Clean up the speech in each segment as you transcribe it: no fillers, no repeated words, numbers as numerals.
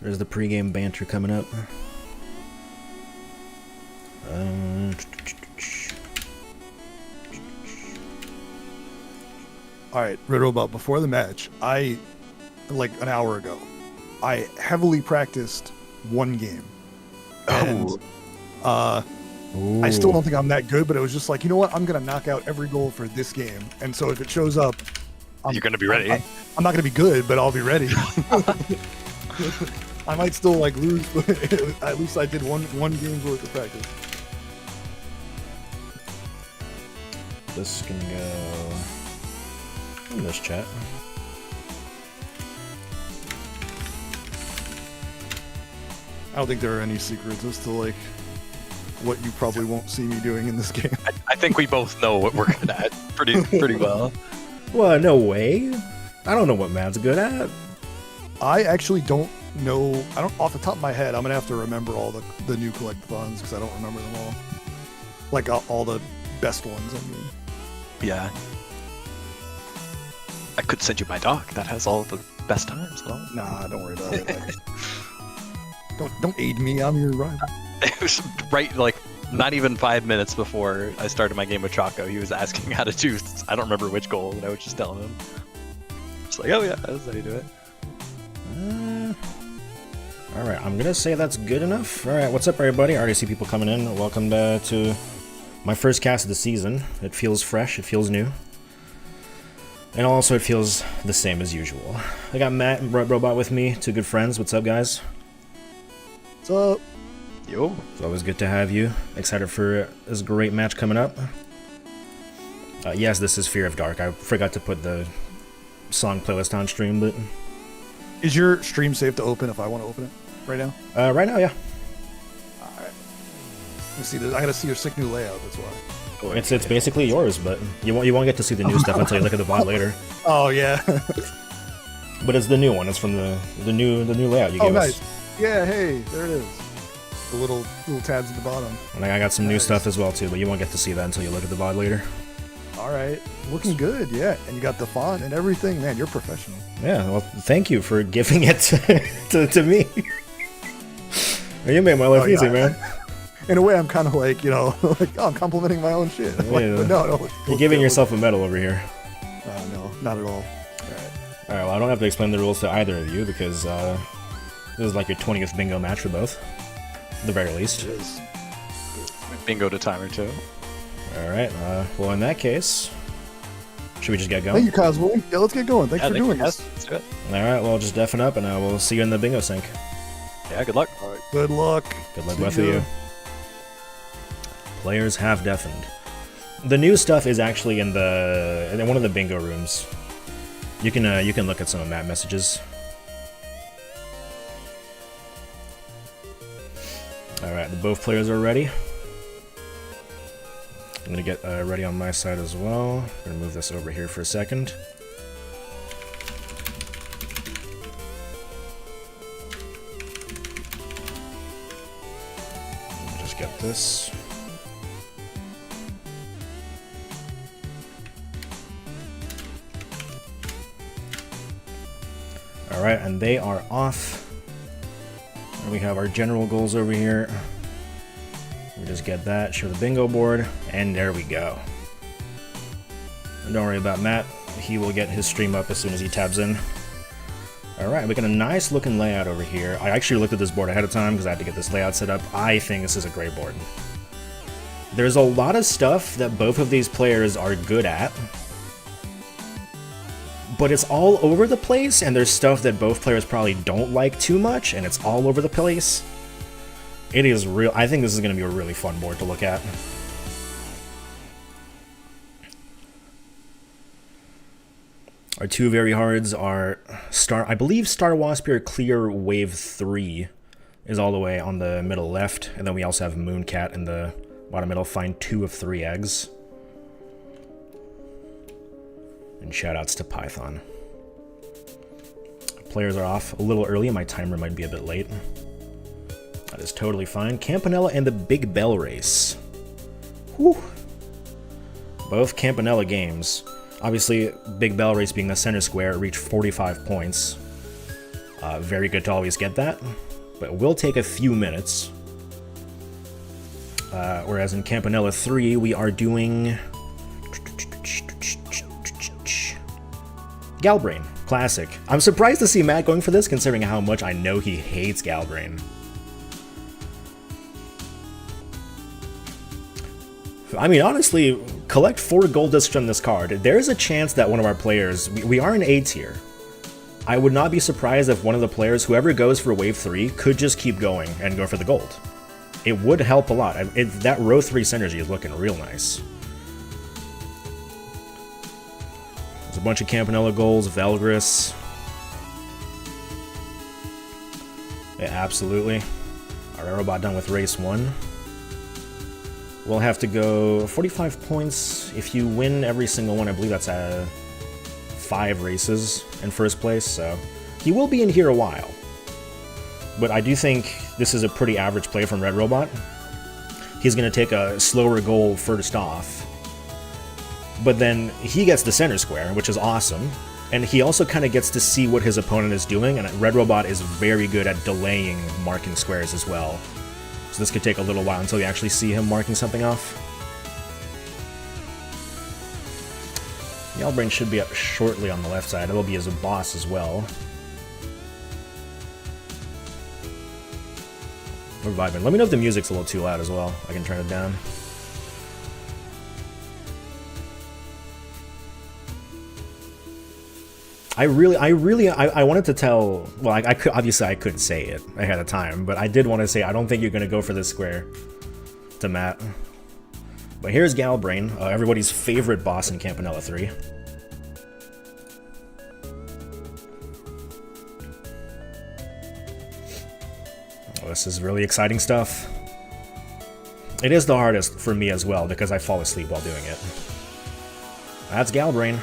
There's the pregame banter coming up. Alright, RedRobot, before the match, like an hour ago, I heavily practiced one game. And I still don't think I'm that good, but it was just like, you know what? I'm going to knock out every goal for this game. And so if it shows up, you're going to be ready. I'm not going to be good, but I'll be ready. I might still like lose, but at least I did one game's worth of practice. This can go in this chat. I don't think there are any secrets as to like what you probably won't see me doing in this game. I think we both know what we're good at pretty well. Well, no way. I don't know what Matt's good at. I actually don't know. I don't off the top of my head. I'm gonna have to remember all the new collectathons because I don't remember them all. Like all the best ones. I mean. Yeah. I could send you my doc that has all the best times. No? Nah, don't worry about it. Don't aid me. I'm your rival. It was right, like, not even 5 minutes before I started my game with Choco. He was asking how to do, I don't remember which goal, and I was just telling him. It's like, oh yeah, that's how you do it. Alright, I'm gonna say that's good enough. Alright, what's up everybody? I already see people coming in. Welcome to my first cast of the season. It feels fresh, it feels new. And also it feels the same as usual. I got Matt and RedRobot with me, two good friends. What's up, guys? What's up? Yo. It's always good to have you. Excited for this great match coming up. Yes, this is Fear of Dark. I forgot to put the song playlist on stream, but... Is your stream safe to open if I want to open it right now? Right now, yeah. Alright. Let me see this. I gotta see your sick new layout, that's why. It's basically yours, but you won't get to see the new stuff until you look at the VOD later. Oh yeah. But it's the new one. It's from the new layout you gave nice. us. Yeah, hey, there it is. The little tabs at the bottom. And I got some new stuff as well too, but you won't get to see that until you look at the VOD later. All right, looking good, yeah. And you got the font and everything, man. You're professional. Yeah, well, thank you for giving it to me. You made my life easy, man. In a way, I'm kind of like, you know, like, oh, I'm complimenting my own shit. Like, Yeah. but no, You're giving yourself a medal over here. No, not at all. All right, well, I don't have to explain the rules to either of you because this is like your 20th bingo match for both, at the very least. It is. Bingo to timer too. All right, well, in that case, should we just get going? Thank you, Cosmo. Yeah, let's get going. Thanks for doing this. Let's do it. All right, well, just deafen up, and we'll see you in the bingo sync. Yeah, good luck. All right, good luck. Good luck, See both ya. of you. Players have deafened. The new stuff is actually in one of the bingo rooms. You can look at some of Matt messages. All right, both players are ready. I'm gonna get ready on my side as well. I'm gonna move this over here for a second. Just get this. All right, and they are off. And we have our general goals over here. We just get that, show the bingo board, and there we go. And don't worry about Matt. He will get his stream up as soon as he tabs in. Alright, we got a nice looking layout over here. I actually looked at this board ahead of time because I had to get this layout set up. I think this is a great board. There's a lot of stuff that both of these players are good at, but it's all over the place, and there's stuff that both players probably don't like too much, and it's all over the place. It is real. I think this is going to be a really fun board to look at. Our two very hards are I believe Star Waspier Clear Wave 3 is all the way on the middle left, and then we also have Mooncat in the bottom middle. Find 2 of 3 eggs. And shoutouts to Python. Players are off a little early, and my timer might be a bit late. That is totally fine. Campanella and the Big Bell Race. Whew. Both Campanella games. Obviously, Big Bell Race being the center square reached 45 points. Very good to always get that, but it will take a few minutes. Whereas in Campanella 3, we are doing Galbrain, classic. I'm surprised to see Matt going for this, considering how much I know he hates Galbrain. I mean, honestly, collect 4 gold discs from this card. There is a chance that one of our players, we are in A tier. I would not be surprised if one of the players, whoever goes for wave 3, could just keep going and go for the gold. It would help a lot. That row 3 synergy is looking real nice. There's a bunch of Campanella goals, Velgris. Yeah, absolutely. Our RedRobot done with race 1. We'll have to go 45 points. If you win every single one, I believe that's 5 races in first place, so he will be in here a while. But I do think this is a pretty average play from RedRobot. He's going to take a slower goal first off, but then he gets the center square, which is awesome, and he also kind of gets to see what his opponent is doing, and RedRobot is very good at delaying marking squares as well. So this could take a little while until you actually see him marking something off. Galbrain should be up shortly on the left side. It'll be as a boss as well. We're vibing. Let me know if the music's a little too loud as well. I can turn it down. I wanted to tell, well, I could, obviously I couldn't say it ahead of time, but I did want to say I don't think you're going to go for this square to Matt. But here's Galbrain, everybody's favorite boss in Campanella 3. Oh, this is really exciting stuff. It is the hardest for me as well, because I fall asleep while doing it. That's Galbrain.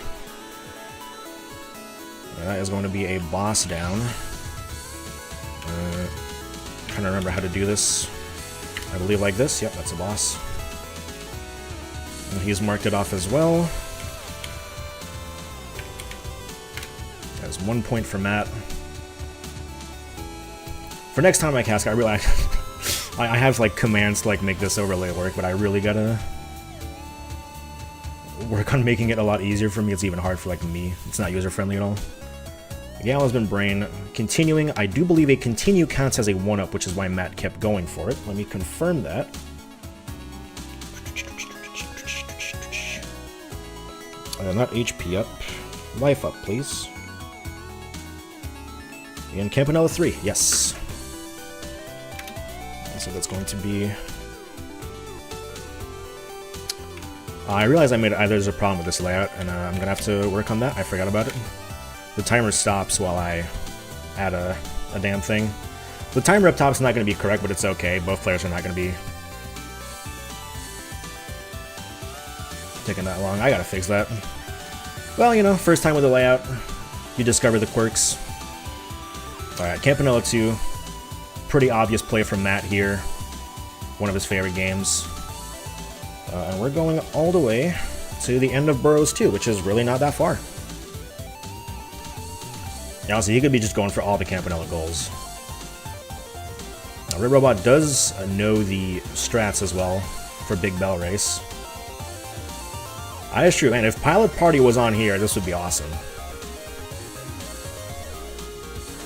That is going to be a boss down. Trying to remember how to do this. I believe like this. Yep, that's a boss. And he's marked it off as well. That's 1 point for Matt. For next time I cast, I realize I have like commands to like make this overlay work, but I really gotta work on making it a lot easier for me. It's even hard for like me. It's not user friendly at all. Gal has been brain. Continuing, I do believe a continue counts as a 1-up, which is why Matt kept going for it. Let me confirm that. Not HP up. Life up, please. And Campanella 3, yes. So that's going to be... I realize there's a problem with this layout, and I'm going to have to work on that. I forgot about it. The timer stops while I add a damn thing. The timer up top is not going to be correct, but it's okay. Both players are not going to be taking that long. I gotta fix that. Well, you know, first time with the layout, you discover the quirks. Alright, Campanella 2. Pretty obvious play from Matt here. One of his favorite games. And we're going all the way to the end of Burrows 2, which is really not that far. Yeah, so he could be just going for all the Campanella goals. Now, RedRobot does know the strats as well for Big Bell Race. That is true, man. If Pilot Party was on here, this would be awesome.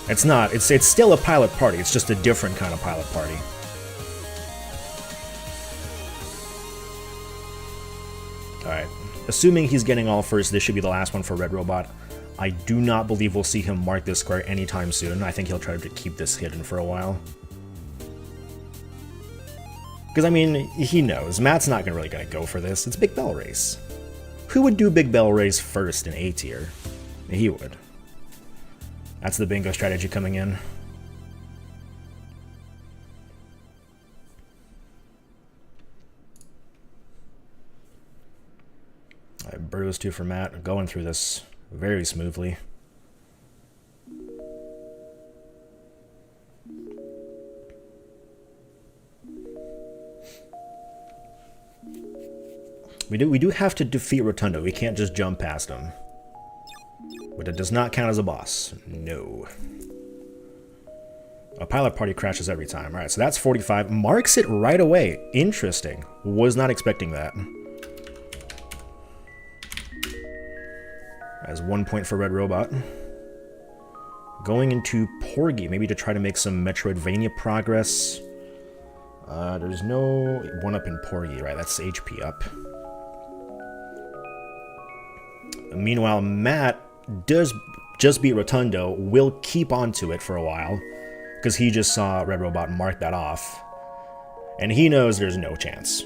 It's not. It's still a Pilot Party. It's just a different kind of Pilot Party. Alright. Assuming he's getting all first, this should be the last one for RedRobot. I do not believe we'll see him mark this square anytime soon. I think he'll try to keep this hidden for a while. Because, I mean, he knows. Matt's not really going to go for this. It's Big Bell Race. Who would do Big Bell Race first in A tier? He would. That's the bingo strategy coming in. Alright, Burrows 2 for Matt. Going through this very smoothly. We do have to defeat Rotundo. We can't just jump past him. But it does not count as a boss. No. A pilot party crashes every time. All right, so that's 45. Marks it right away. Interesting. Was not expecting that. As 1 point for RedRobot. Going into Porgy, maybe to try to make some Metroidvania progress. There's no 1-up in Porgy, right? That's HP up. Meanwhile, Matt does just beat Rotundo, will keep onto it for a while, because he just saw RedRobot mark that off. And he knows there's no chance.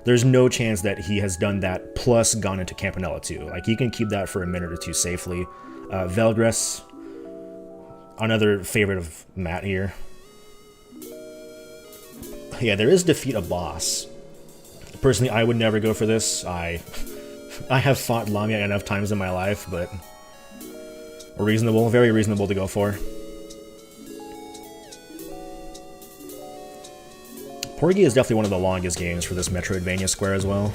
There's no chance that he has done that plus gone into Campanella too. Like, he can keep that for a minute or two safely. Velgress, another favorite of Matt here. Yeah, there is defeat a boss. Personally, I would never go for this. I have fought Lamia enough times in my life, but reasonable, very reasonable to go for. Porgy is definitely one of the longest games for this Metroidvania square as well.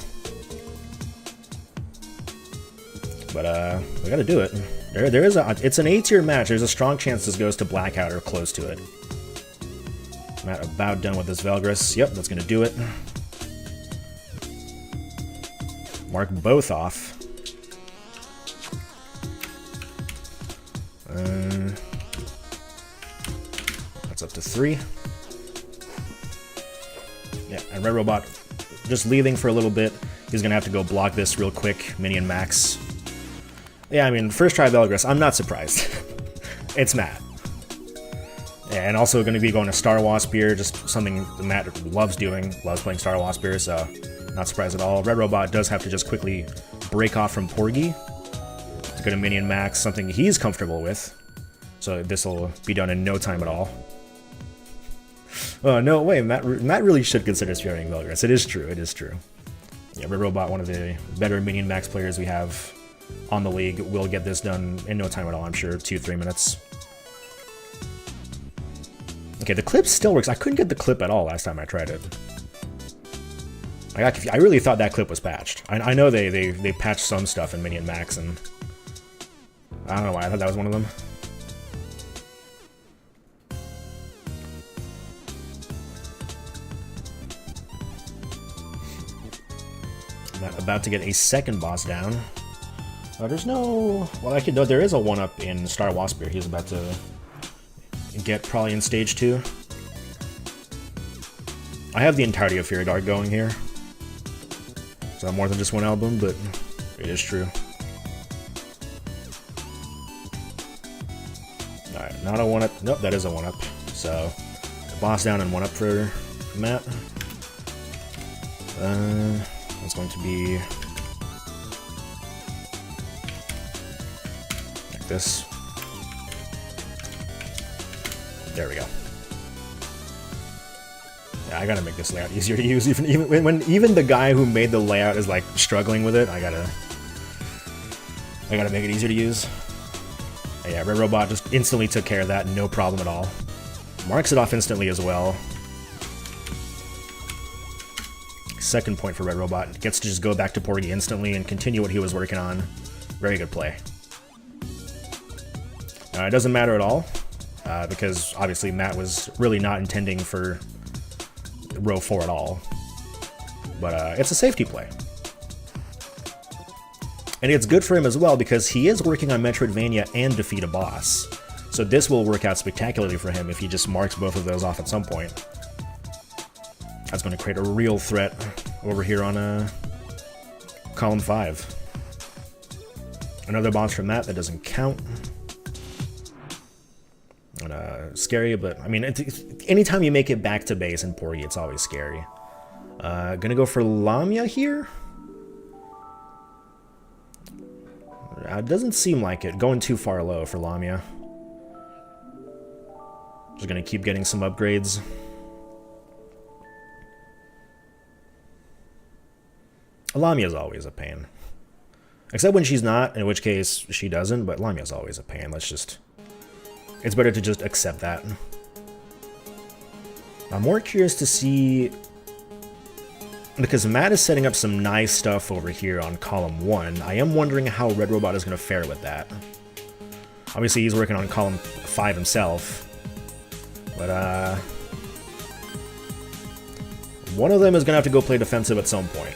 But we gotta do it. It's an A-tier match. There's a strong chance this goes to Blackout or close to it. Matt about done with this Velgress. Yep, that's gonna do it. Mark both off. That's up to 3. Yeah, and RedRobot just leaving for a little bit. He's gonna have to go block this real quick. Minion max. Yeah, I mean, first try Velgress. I'm not surprised. It's Matt. Yeah, and also going to be going to Star Wasp here, just something Matt loves doing, loves playing Star Wasp here, so not surprised at all. RedRobot does have to just quickly break off from Porgy to go to Minion Max, something he's comfortable with, so this will be done in no time at all. Oh, no way, Matt really should consider spearheading Velgress. It is true, it is true. Yeah, RedRobot, one of the better Minion Max players we have on the league, will get this done in no time at all, I'm sure, 2-3 minutes. Okay, the clip still works. I couldn't get the clip at all last time I tried it. I really thought that clip was patched. I know they patched some stuff in Minion Max, and I don't know why I thought that was one of them. I'm about to get a second boss down. There's no... Well, actually, no, there is a 1-up in Star Wasp here. He's about to get probably in stage 2. I have the entirety of Fury Dark going here. So more than just one album, but it is true. Alright, not a 1-up. Nope, that is a 1-up. So, boss down and 1-up for Matt. That's going to be like this. There we go. Yeah, I gotta make this layout easier to use. Even the guy who made the layout is like struggling with it, I gotta make it easier to use. Yeah, RedRobot just instantly took care of that, no problem at all. Marks it off instantly as well. Second point for RedRobot. Gets to just go back to Porgy instantly and continue what he was working on. Very good play. It doesn't matter at all. Because obviously Matt was really not intending for row 4 at all. But it's a safety play. And it's good for him as well because he is working on Metroidvania and defeat a boss. So this will work out spectacularly for him if he just marks both of those off at some point. That's going to create a real threat over here on column 5. Another boss from Matt that doesn't count. Scary, but I mean, anytime you make it back to base in Porgy, it's always scary. Gonna go for Lamia here? It doesn't seem like it. Going too far low for Lamia. Just gonna keep getting some upgrades. Lamia's always a pain. Except when she's not, in which case she doesn't, but Lamia's always a pain. It's better to just accept that. I'm more curious to see... Because Matt is setting up some nice stuff over here on column 1. I am wondering how RedRobot is going to fare with that. Obviously he's working on column 5 himself. But, one of them is gonna have to go play defensive at some point.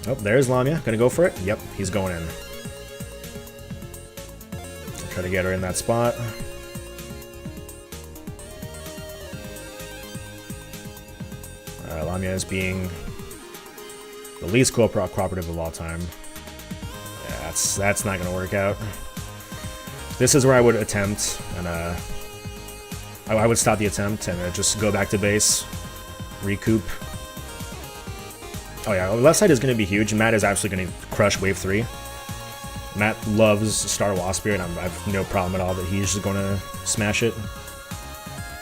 Oh, there's Lamia. Gonna go for it? Yep, he's going in. Try to get her in that spot. Lamia is being the least cooperative of all time. Yeah, that's not gonna work out. This is where I would attempt, and I would stop the attempt and just go back to base, recoup. Oh yeah, left side is going to be huge. Matt is absolutely going to crush Wave 3. Matt loves Star Waspir, and I have no problem at all that he's just going to smash it.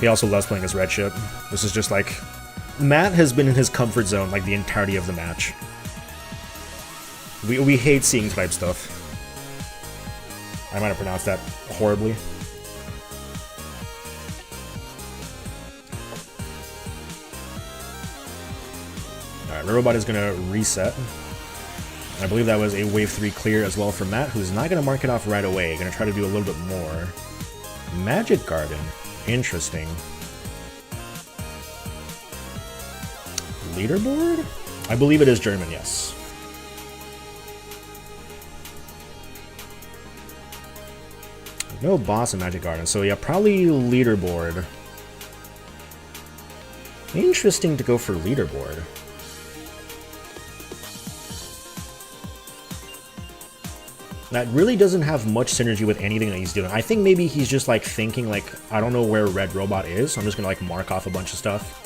He also loves playing his red ship. This is just like... Matt has been in his comfort zone like the entirety of the match. We hate seeing type stuff. I might have pronounced that horribly. Alright, RedRobot is going to reset. I believe that was a Wave 3 clear as well for Matt, who's not going to mark it off right away. Going to try to do a little bit more. Magic Garden. Interesting. Leaderboard? I believe it is German, yes. No boss in Magic Garden, so yeah, probably leaderboard. Interesting to go for leaderboard. That really doesn't have much synergy with anything that he's doing. I think maybe he's just like thinking like, I don't know where RedRobot is, so I'm just gonna like mark off a bunch of stuff.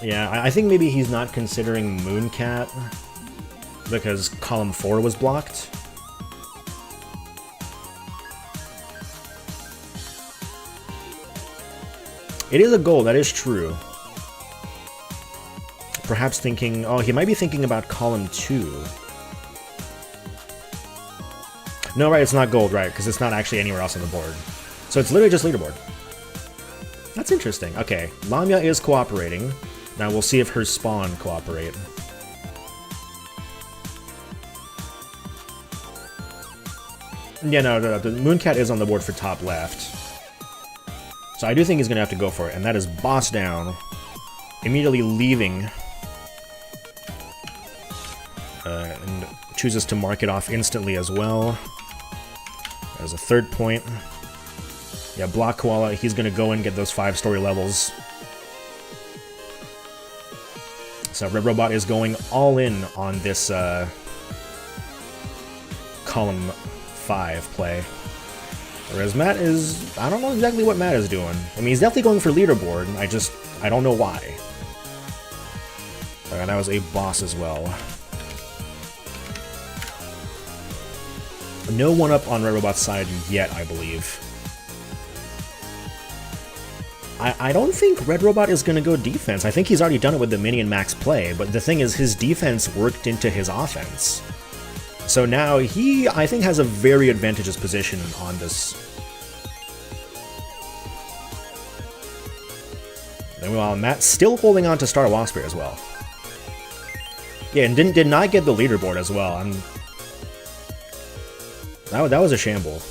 Yeah, I think maybe he's not considering Mooncat because column 4 was blocked. It is a goal, that is true. Perhaps thinking... Oh, he might be thinking about column 2. No, right, it's not gold, right, because it's not actually anywhere else on the board. So it's literally just leaderboard. That's interesting. Okay, Lamia is cooperating. Now we'll see if her spawn cooperate. Yeah, no, the Mooncat is on the board for top left. So I do think he's going to have to go for it, and that is boss down. Immediately leaving. And chooses to mark it off instantly as well. As a third point. Yeah, block Koala, he's going to go and get those 5-story levels. So RedRobot is going all in on this column 5 play. Whereas Matt is... I don't know exactly what Matt is doing. I mean, he's definitely going for leaderboard. I don't know why. Alright, that was a boss as well. No 1-up on RedRobot's side yet, I believe. I don't think RedRobot is going to go defense. I think he's already done it with the minion max play, but the thing is his defense worked into his offense. So now he, I think, has a very advantageous position on this. Meanwhile, Matt's still holding on to Star Waspir as well. Yeah, and did not get the leaderboard as well. That was a shamble.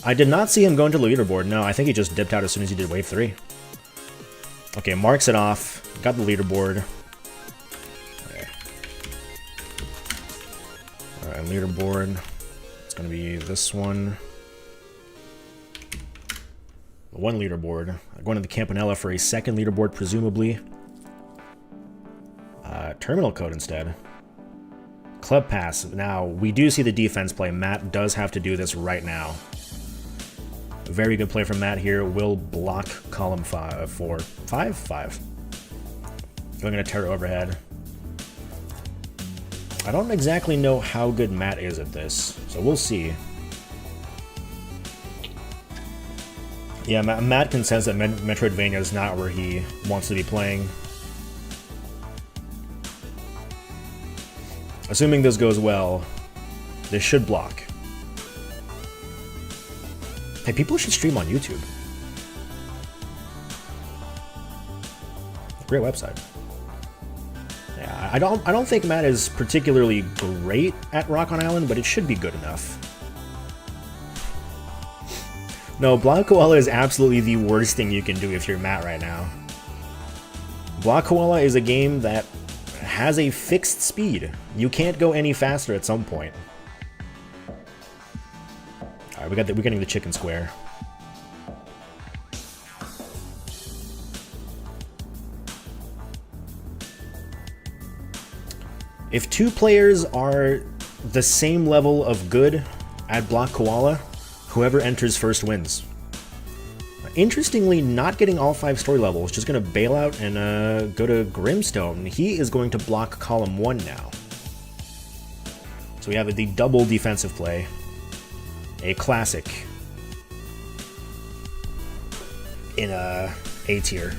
I did not see him go into the leaderboard. No, I think he just dipped out as soon as he did Wave 3. Okay, marks it off. Got the leaderboard. Okay. Alright, leaderboard. It's gonna be this one. One leaderboard. Going to the Campanella for a second leaderboard, presumably. Terminal code instead. Club pass. Now, we do see the defense play. Matt does have to do this right now. Very good play from Matt here. Will block column 5. Going to Terra overhead. I don't exactly know how good Matt is at this, so we'll see. Yeah, Matt can sense that Metroidvania is not where he wants to be playing. Assuming this goes well, this should block. Hey, people should stream on YouTube. Great website. Yeah, I don't think Matt is particularly great at Rock on Island, but it should be good enough. No, Block Koala is absolutely the worst thing you can do if you're Matt right now. Block Koala is a game that has a fixed speed. You can't go any faster at some point. Alright, we're getting the chicken square. If two players are the same level of good at Block Koala, whoever enters first wins. Interestingly, not getting all 5 story levels, just going to bail out and go to Grimstone. He is going to block column 1 now. So we have the double defensive play. A classic in A tier.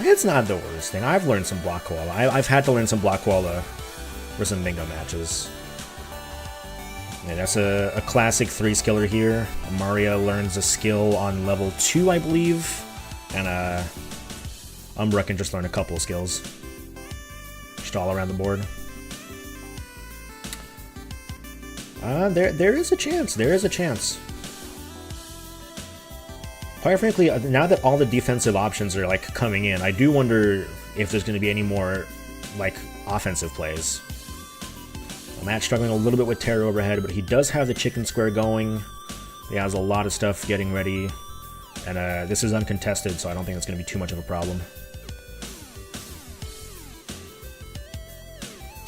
It's not the worst thing. I've learned some Block Koala. I've had to learn some Block Koala for some bingo matches. Yeah, that's a classic 3-skiller here. Maria learns a skill on level 2, I believe. And Umbra can just learn a couple of skills. Just all around the board. There is a chance. There is a chance. Quite frankly, now that all the defensive options are like coming in, I do wonder if there's going to be any more like offensive plays. Matt's struggling a little bit with Terror Overhead, but he does have the chicken square going. He has a lot of stuff getting ready, and this is uncontested, so I don't think it's going to be too much of a problem.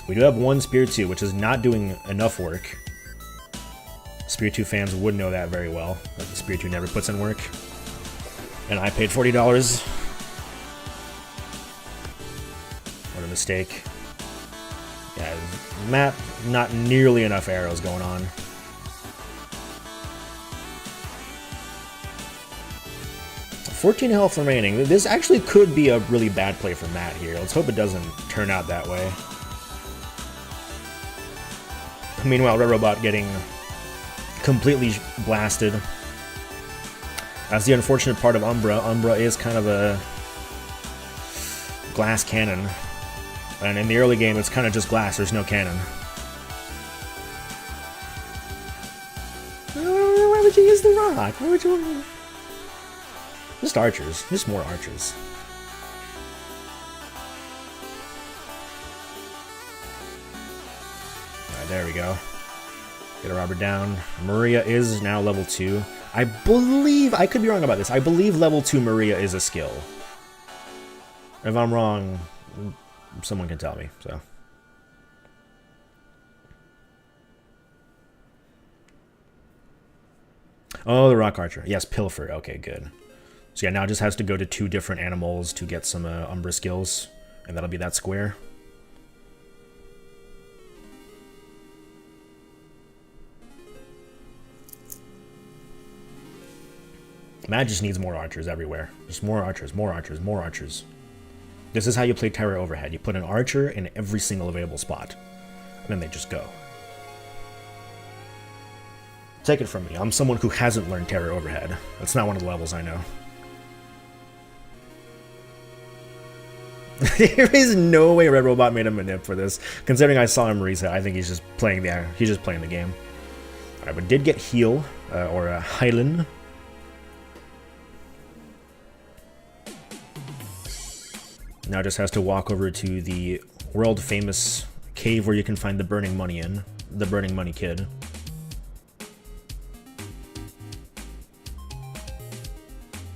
We do have one Spiritu, which is not doing enough work. Spiritu fans would know that very well, that the Spiritu never puts in work. And I paid $40. What a mistake. Yeah, Matt, not nearly enough arrows going on. 14 health remaining. This actually could be a really bad play for Matt here. Let's hope it doesn't turn out that way. Meanwhile, RedRobot getting completely blasted. That's the unfortunate part of Umbra. Umbra is kind of a glass cannon. And in the early game, it's kind of just glass. There's no cannon. Why would you use the rock? Why would you... Just archers. Just more archers. Alright, there we go. Get a robber down. Maria is now level 2. I believe... I could be wrong about this. I believe level 2 Maria is a skill. If I'm wrong, someone can tell me, so... Oh, the rock archer. Yes, pilfer. Okay, good. So yeah, now it just has to go to 2 different animals to get some Umbra skills. And that'll be that square. Matt just needs more archers everywhere. Just more archers, more archers, more archers. This is how you play Terror Overhead. You put an archer in every single available spot. And then they just go. Take it from me. I'm someone who hasn't learned Terror Overhead. That's not one of the levels I know. There is no way RedRobot made a manip for this. Considering I saw him reset, I think he's just playing the game. Alright, but did get heal, or a Hylan. Now just has to walk over to the world-famous cave where you can find the burning money in. The burning money kid.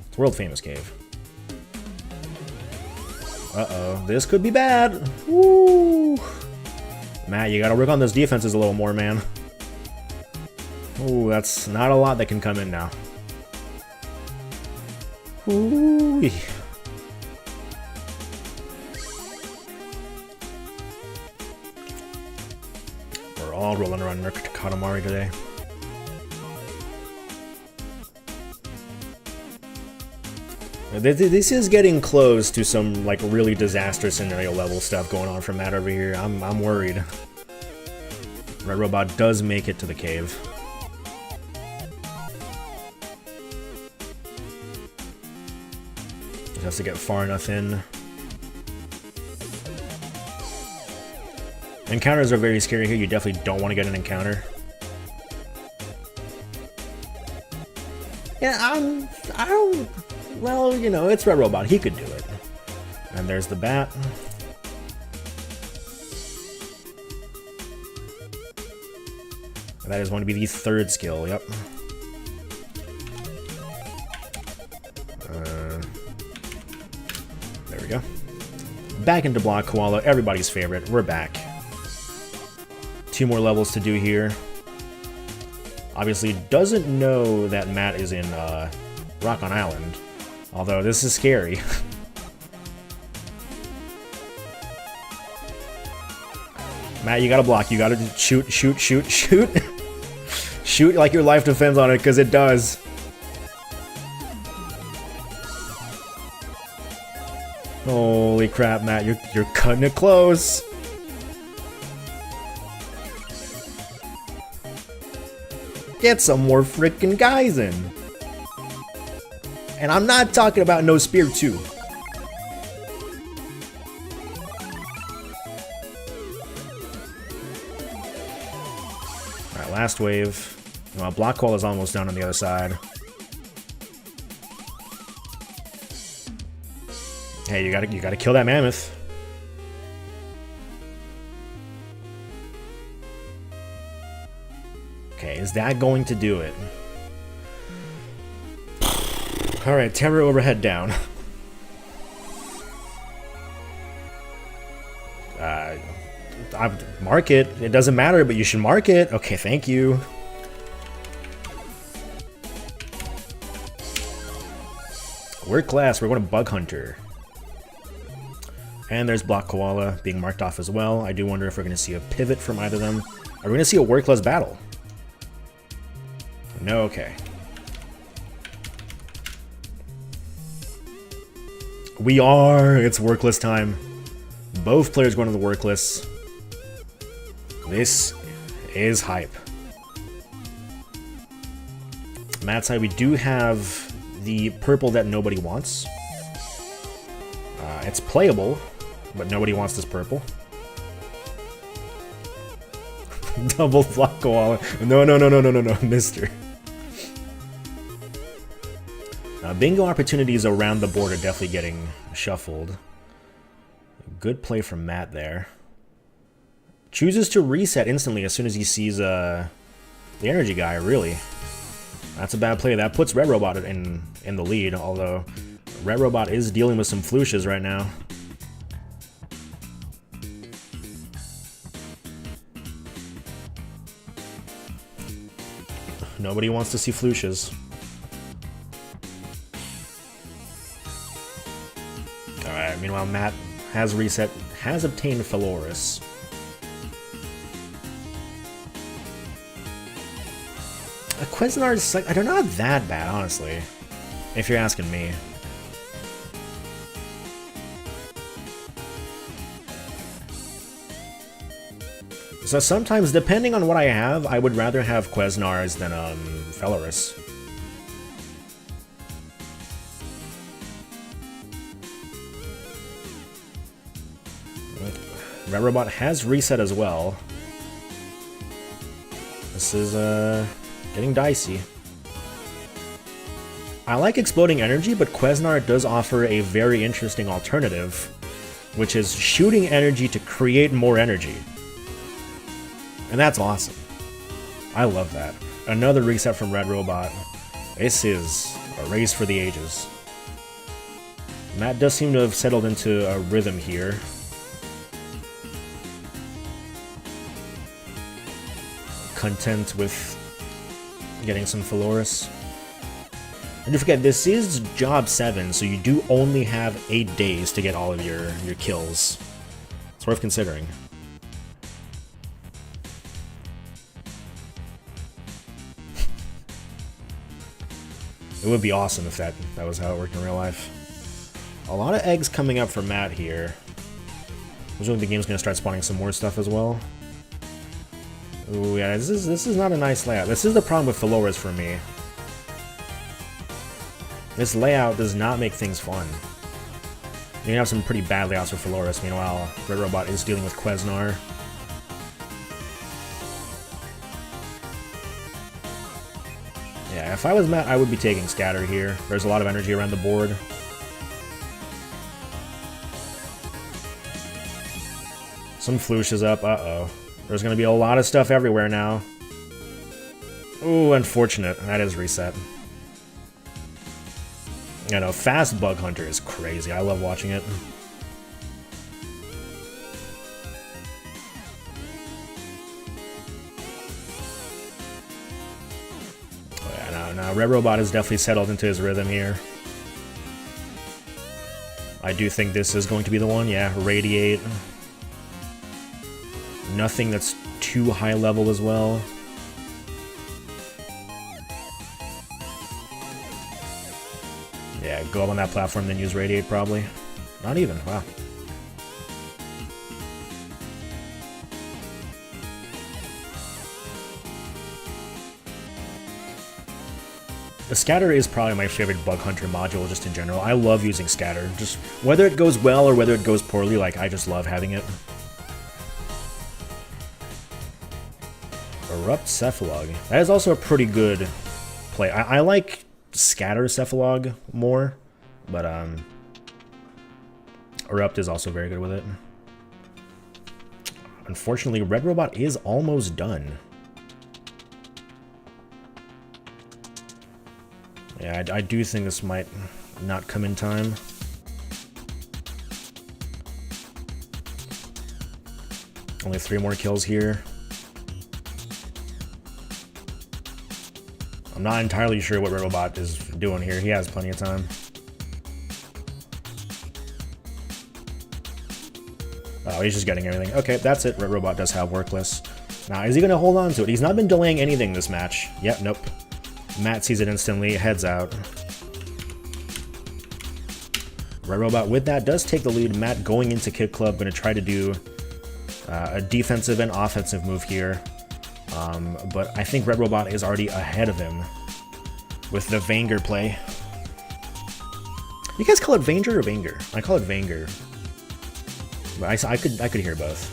It's a world-famous cave. Uh-oh, this could be bad. Woo! Matt, you gotta work on those defenses a little more, man. Ooh, that's not a lot that can come in now. Ooh. We're all rolling around Merc Katamari today. This is getting close to some like really disaster scenario level stuff going on from Matt over here. I'm worried. RedRobot does make it to the cave. Just to get far enough in. Encounters are very scary here. You definitely don't want to get an encounter. Yeah, I don't... Well, you know, it's RedRobot. He could do it. And there's the bat. That is going to be the third skill, yep. There we go. Back into Block Koala, everybody's favorite. We're back. 2 more levels to do here. Obviously doesn't know that Matt is in Rock on Island. Although this is scary. Matt, you gotta block. You gotta shoot, shoot, shoot, shoot. Shoot like your life depends on it, because it does. Holy crap, Matt, you're cutting it close. Get some more frickin' guys in. And I'm not talking about no spear too. Alright, last wave. Well, Block Wall is almost done on the other side. Hey, you gotta kill that mammoth. Okay, is that going to do it? Alright, terror overhead down. Mark it. It doesn't matter, but you should mark it. Okay, thank you. We're class. We're going to Bug Hunter. And there's Block Koala being marked off as well. I do wonder if we're going to see a pivot from either of them. Are we going to see a workless battle? No, okay. We are! It's workless time. Both players going to the workless. This is hype. Matt's side, we do have the purple that nobody wants. It's playable, but nobody wants this purple. Double Block Koala. No, mister. Bingo opportunities around the board are definitely getting shuffled. Good play from Matt there. Chooses to reset instantly as soon as he sees the energy guy, really. That's a bad play. That puts RedRobot in the lead, although RedRobot is dealing with some flushes right now. Nobody wants to see flushes. Alright, meanwhile Matt has reset, has obtained Feloris. Quesnar is like, they're not that bad, honestly, if you're asking me. So sometimes, depending on what I have, I would rather have Quesnars than Feloris. RedRobot has reset as well. This is getting dicey. I like exploding energy, but Quesnar does offer a very interesting alternative, which is shooting energy to create more energy. And that's awesome. I love that. Another reset from RedRobot. This is a race for the ages. Matt does seem to have settled into a rhythm here. Content with getting some Feloris. And don't forget, this is job 7, so you do only have 8 days to get all of your kills. It's worth considering. It would be awesome if that was how it worked in real life. A lot of eggs coming up for Matt here. Presumably the game's going to start spawning some more stuff as well. Ooh, yeah, this is not a nice layout. This is the problem with Feloris for me. This layout does not make things fun. You have some pretty bad layouts for Flores. Meanwhile, RedRobot is dealing with Quesnar. Yeah, if I was Matt, I would be taking Scatter here. There's a lot of energy around the board. Some Floosh is up. Uh-oh. There's going to be a lot of stuff everywhere now. Ooh, unfortunate. That is reset. I know, fast Bug Hunter is crazy. I love watching it. Oh yeah, no, RedRobot has definitely settled into his rhythm here. I do think this is going to be the one. Yeah, Radiate. Nothing that's too high level as well. Yeah, go up on that platform, then use Radiate, probably. Not even, wow. The Scatter is probably my favorite Bug Hunter module, just in general. I love using Scatter. Just, whether it goes well or whether it goes poorly, like, I just love having it. Erupt Cephalog. That is also a pretty good play. I like Scatter Cephalog more, but Erupt is also very good with it. Unfortunately, RedRobot is almost done. Yeah, I do think this might not come in time. Only 3 more kills here. I'm not entirely sure what RedRobot is doing here. He has plenty of time. Oh, he's just getting everything. Okay, that's it. RedRobot does have Workless. Now, is he going to hold on to it? He's not been delaying anything this match. Yep, nope. Matt sees it instantly. Heads out. RedRobot with that does take the lead. Matt going into Kid Club, going to try to do a defensive and offensive move here. But I think RedRobot is already ahead of him with the Vanger play. You guys call it Vanger or Vanger? I call it Vanger. But I could hear both.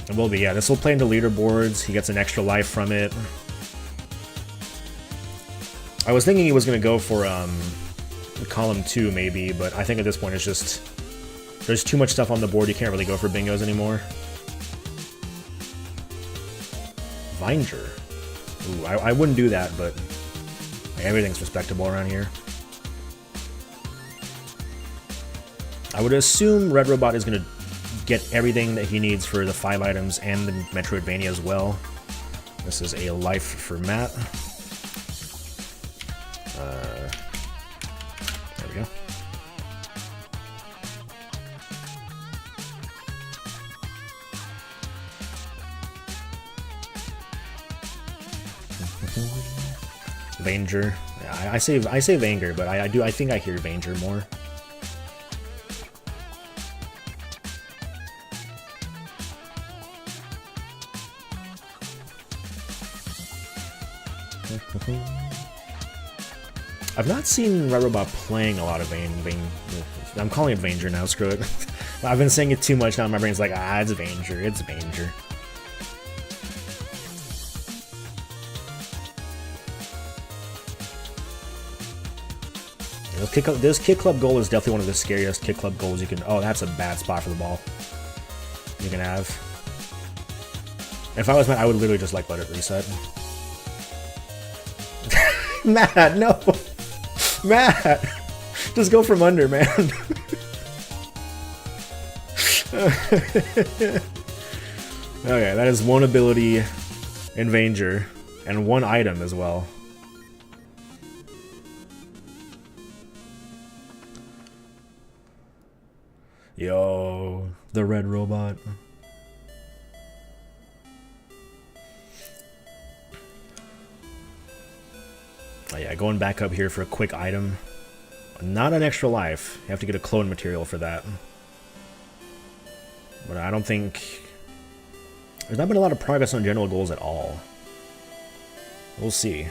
It will be, yeah. This will play into leaderboards. He gets an extra life from it. I was thinking he was going to go for column 2 maybe, but I think at this point it's just there's too much stuff on the board. You can't really go for bingos anymore. Vinger. Ooh, I wouldn't do that, but everything's respectable around here. I would assume RedRobot is going to get everything that he needs for the 5 items and the Metroidvania as well. This is a life for Matt. There we go. Vanger. Yeah, I say Vanger, but I think I hear Vanger more. I've not seen RedRobot playing a lot of I'm calling it Vanger now, screw it. I've been saying it too much now, my brain's like, it's Vanger, it's Vanger. This Kid Club goal is definitely one of the scariest Kid Club goals you can... Oh, that's a bad spot for the ball. You can have. If I was Matt, I would literally just, like, let it reset. Matt, no! Matt! Just go from under, man. Okay, that is 1 ability in Vanger, and 1 item as well. Yo, the RedRobot. Oh yeah, going back up here for a quick item. Not an extra life. You have to get a clone material for that. But I don't think... There's not been a lot of progress on general goals at all. We'll see.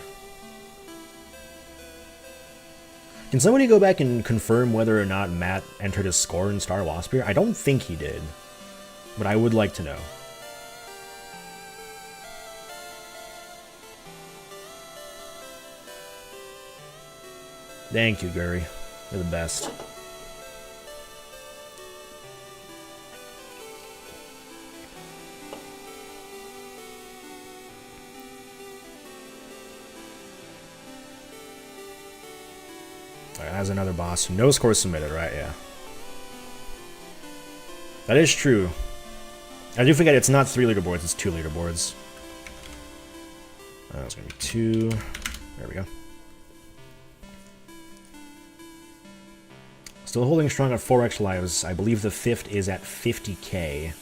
Can somebody go back and confirm whether or not Matt entered his score in Star Waspierre? I don't think he did, but I would like to know. Thank you, Guri. You're the best. Alright, that's another boss. No score submitted, right? Yeah. That is true. I do forget it's not 3 leaderboards, it's 2 leaderboards. It's gonna be 2. There we go. Still holding strong at 4 extra lives. I believe the 5th is at 50k.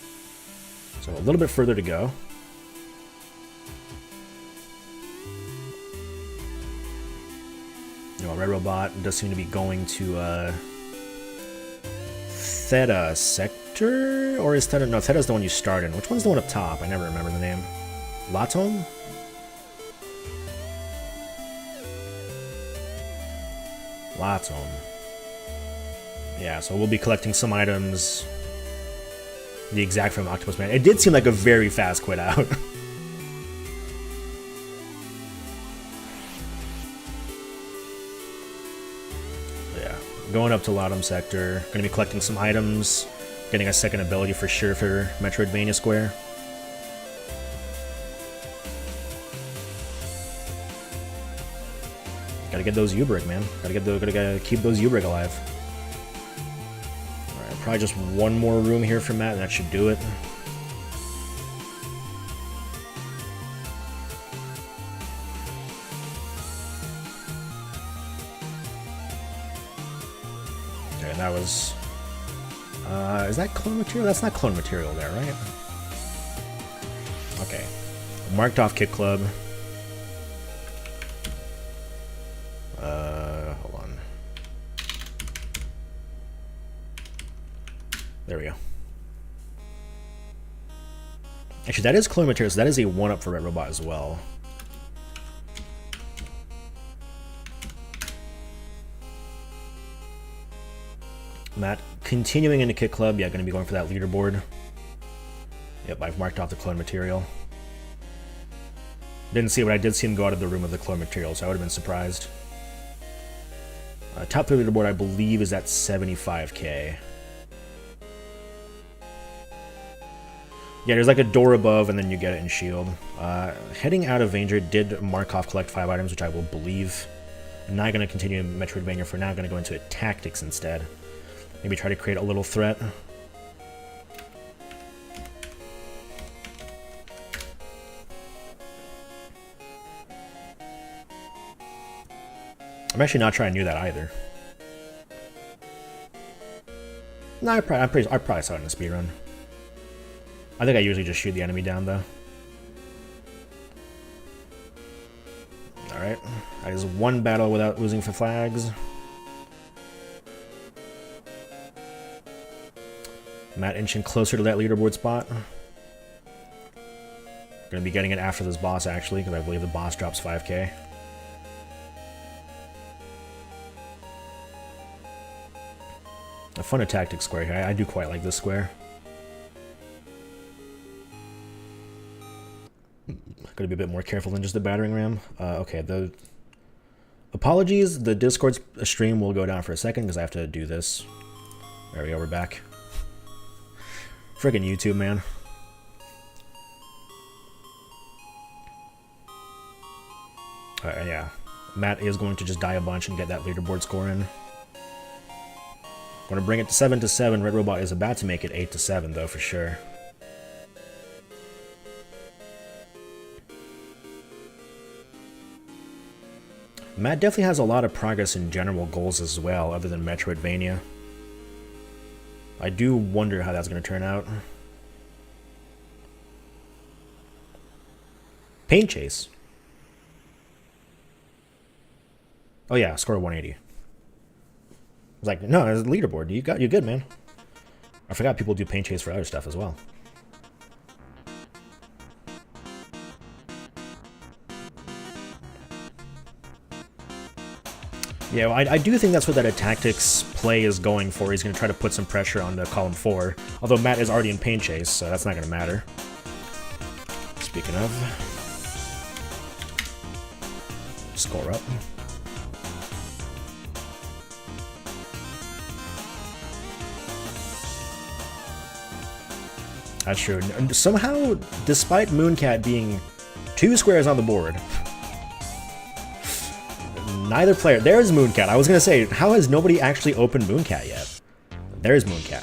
So a little bit further to go. You know, RedRobot does seem to be going to Theta Sector? Or is Theta? No, Theta's the one you start in. Which one's the one up top? I never remember the name. Latom? Latom. Yeah, so we'll be collecting some items. The exact from Octopus Man. It did seem like a very fast quit out. Yeah, going up to Latom Sector. Gonna be collecting some items. Getting a second ability for sure for Metroidvania Square. Gotta get those U-Brick, man. Gotta keep those U-Brick alive. Alright, probably just one more room here for Matt, and that should do it. Okay, that was... is that clone material? That's not clone material there, right? Okay. Marked off Kit Club. Hold on. There we go. Actually, that is clone material, so that is a 1-up for RedRobot as well. Matt, continuing into Kit Club, yeah, going to be going for that leaderboard. Yep, I've marked off the clone material. Didn't see it, but I did see him go out of the room with the clone material, so I would have been surprised. Top 3 leaderboard, I believe, is at 75k. Yeah, there's like a door above, and then you get it in shield. Heading out of Danger did mark off collect 5 items, which I will believe. I'm not going to continue Metroidvania for now. I'm going to go into tactics instead. Maybe try to create a little threat. I'm actually not trying to do that either. No, I probably saw it in a speedrun. I think I usually just shoot the enemy down, though. Alright. That is 1 battle without losing for flags. Matt inching closer to that leaderboard spot. Gonna be getting it after this boss, actually, because I believe the boss drops 5k. A fun tactics square here. I do quite like this square. Gotta be a bit more careful than just the battering ram. Okay, the... Apologies, the Discord stream will go down for a second because I have to do this. There we go, we're back. Friggin' YouTube, man. Yeah. Matt is going to just die a bunch and get that leaderboard score in. Going to bring it to 7-7. RedRobot is about to make it 8-7, though, for sure. Matt definitely has a lot of progress in general goals as well, other than Metroidvania. I do wonder how that's going to turn out. Paint Chase. Oh yeah, score 180. I was like, no, it's a leaderboard. You good, man. I forgot people do Paint Chase for other stuff as well. Yeah, well, I do think that's what that tactics play is going for. He's going to try to put some pressure on the column 4. Although Matt is already in pain chase, so that's not going to matter. Speaking of... Score up. That's true. Somehow, despite Mooncat being 2 squares on the board... Neither player... There's Mooncat. I was going to say, how has nobody actually opened Mooncat yet? There's Mooncat.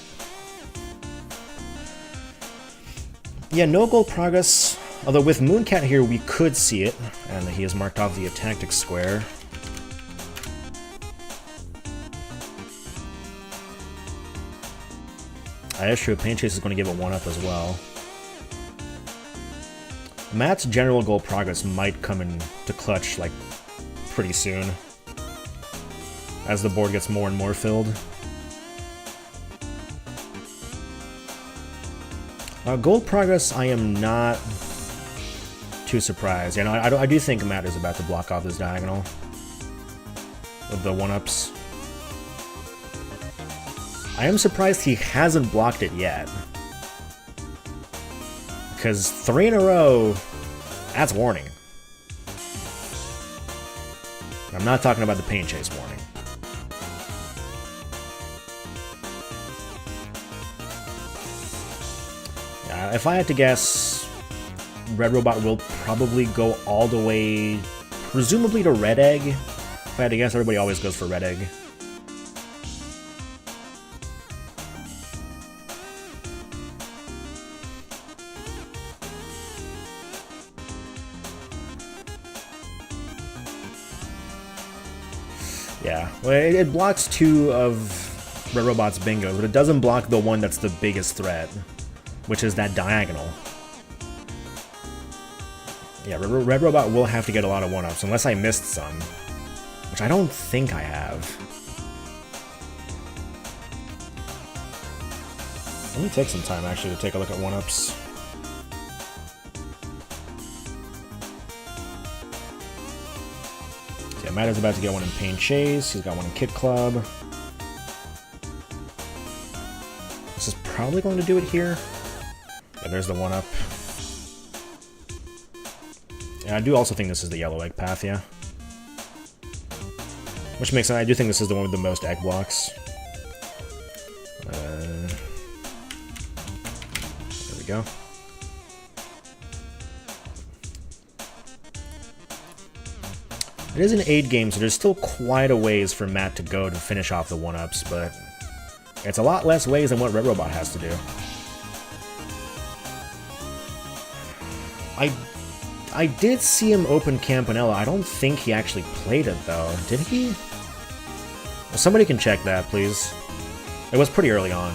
Yeah, no goal progress. Although with Mooncat here, we could see it. And he has marked off the tactics square. That's true. Pain Chase is going to give it 1-up as well. Matt's general goal progress might come into clutch, like, pretty soon, as the board gets more and more filled. Gold progress, I am not too surprised. You know, I do think Matt is about to block off this diagonal with the 1-ups. I am surprised he hasn't blocked it yet, because 3 in a row, that's warning. I'm not talking about the pain chase warning. If I had to guess, RedRobot will probably go all the way, presumably to Red Egg. If I had to guess, everybody always goes for Red Egg. Yeah, well, it blocks 2 of RedRobot's bingos, but it doesn't block the one that's the biggest threat, which is that diagonal. Yeah, RedRobot will have to get a lot of 1-ups, unless I missed some, which I don't think I have. Let me take some time, actually, to take a look at 1-ups. Yeah, Matt is about to get one in Pain Chase. He's got one in Kit Club. This is probably going to do it here. Yeah, there's the 1-up. Yeah, I do also think this is the yellow egg path, yeah. Which makes sense. I do think this is the one with the most egg blocks. There we go. It is an 8 game, so there's still quite a ways for Matt to go to finish off the 1-ups, but it's a lot less ways than what RedRobot has to do. I did see him open Campanella. I don't think he actually played it, though. Did he? Well, somebody can check that, please. It was pretty early on.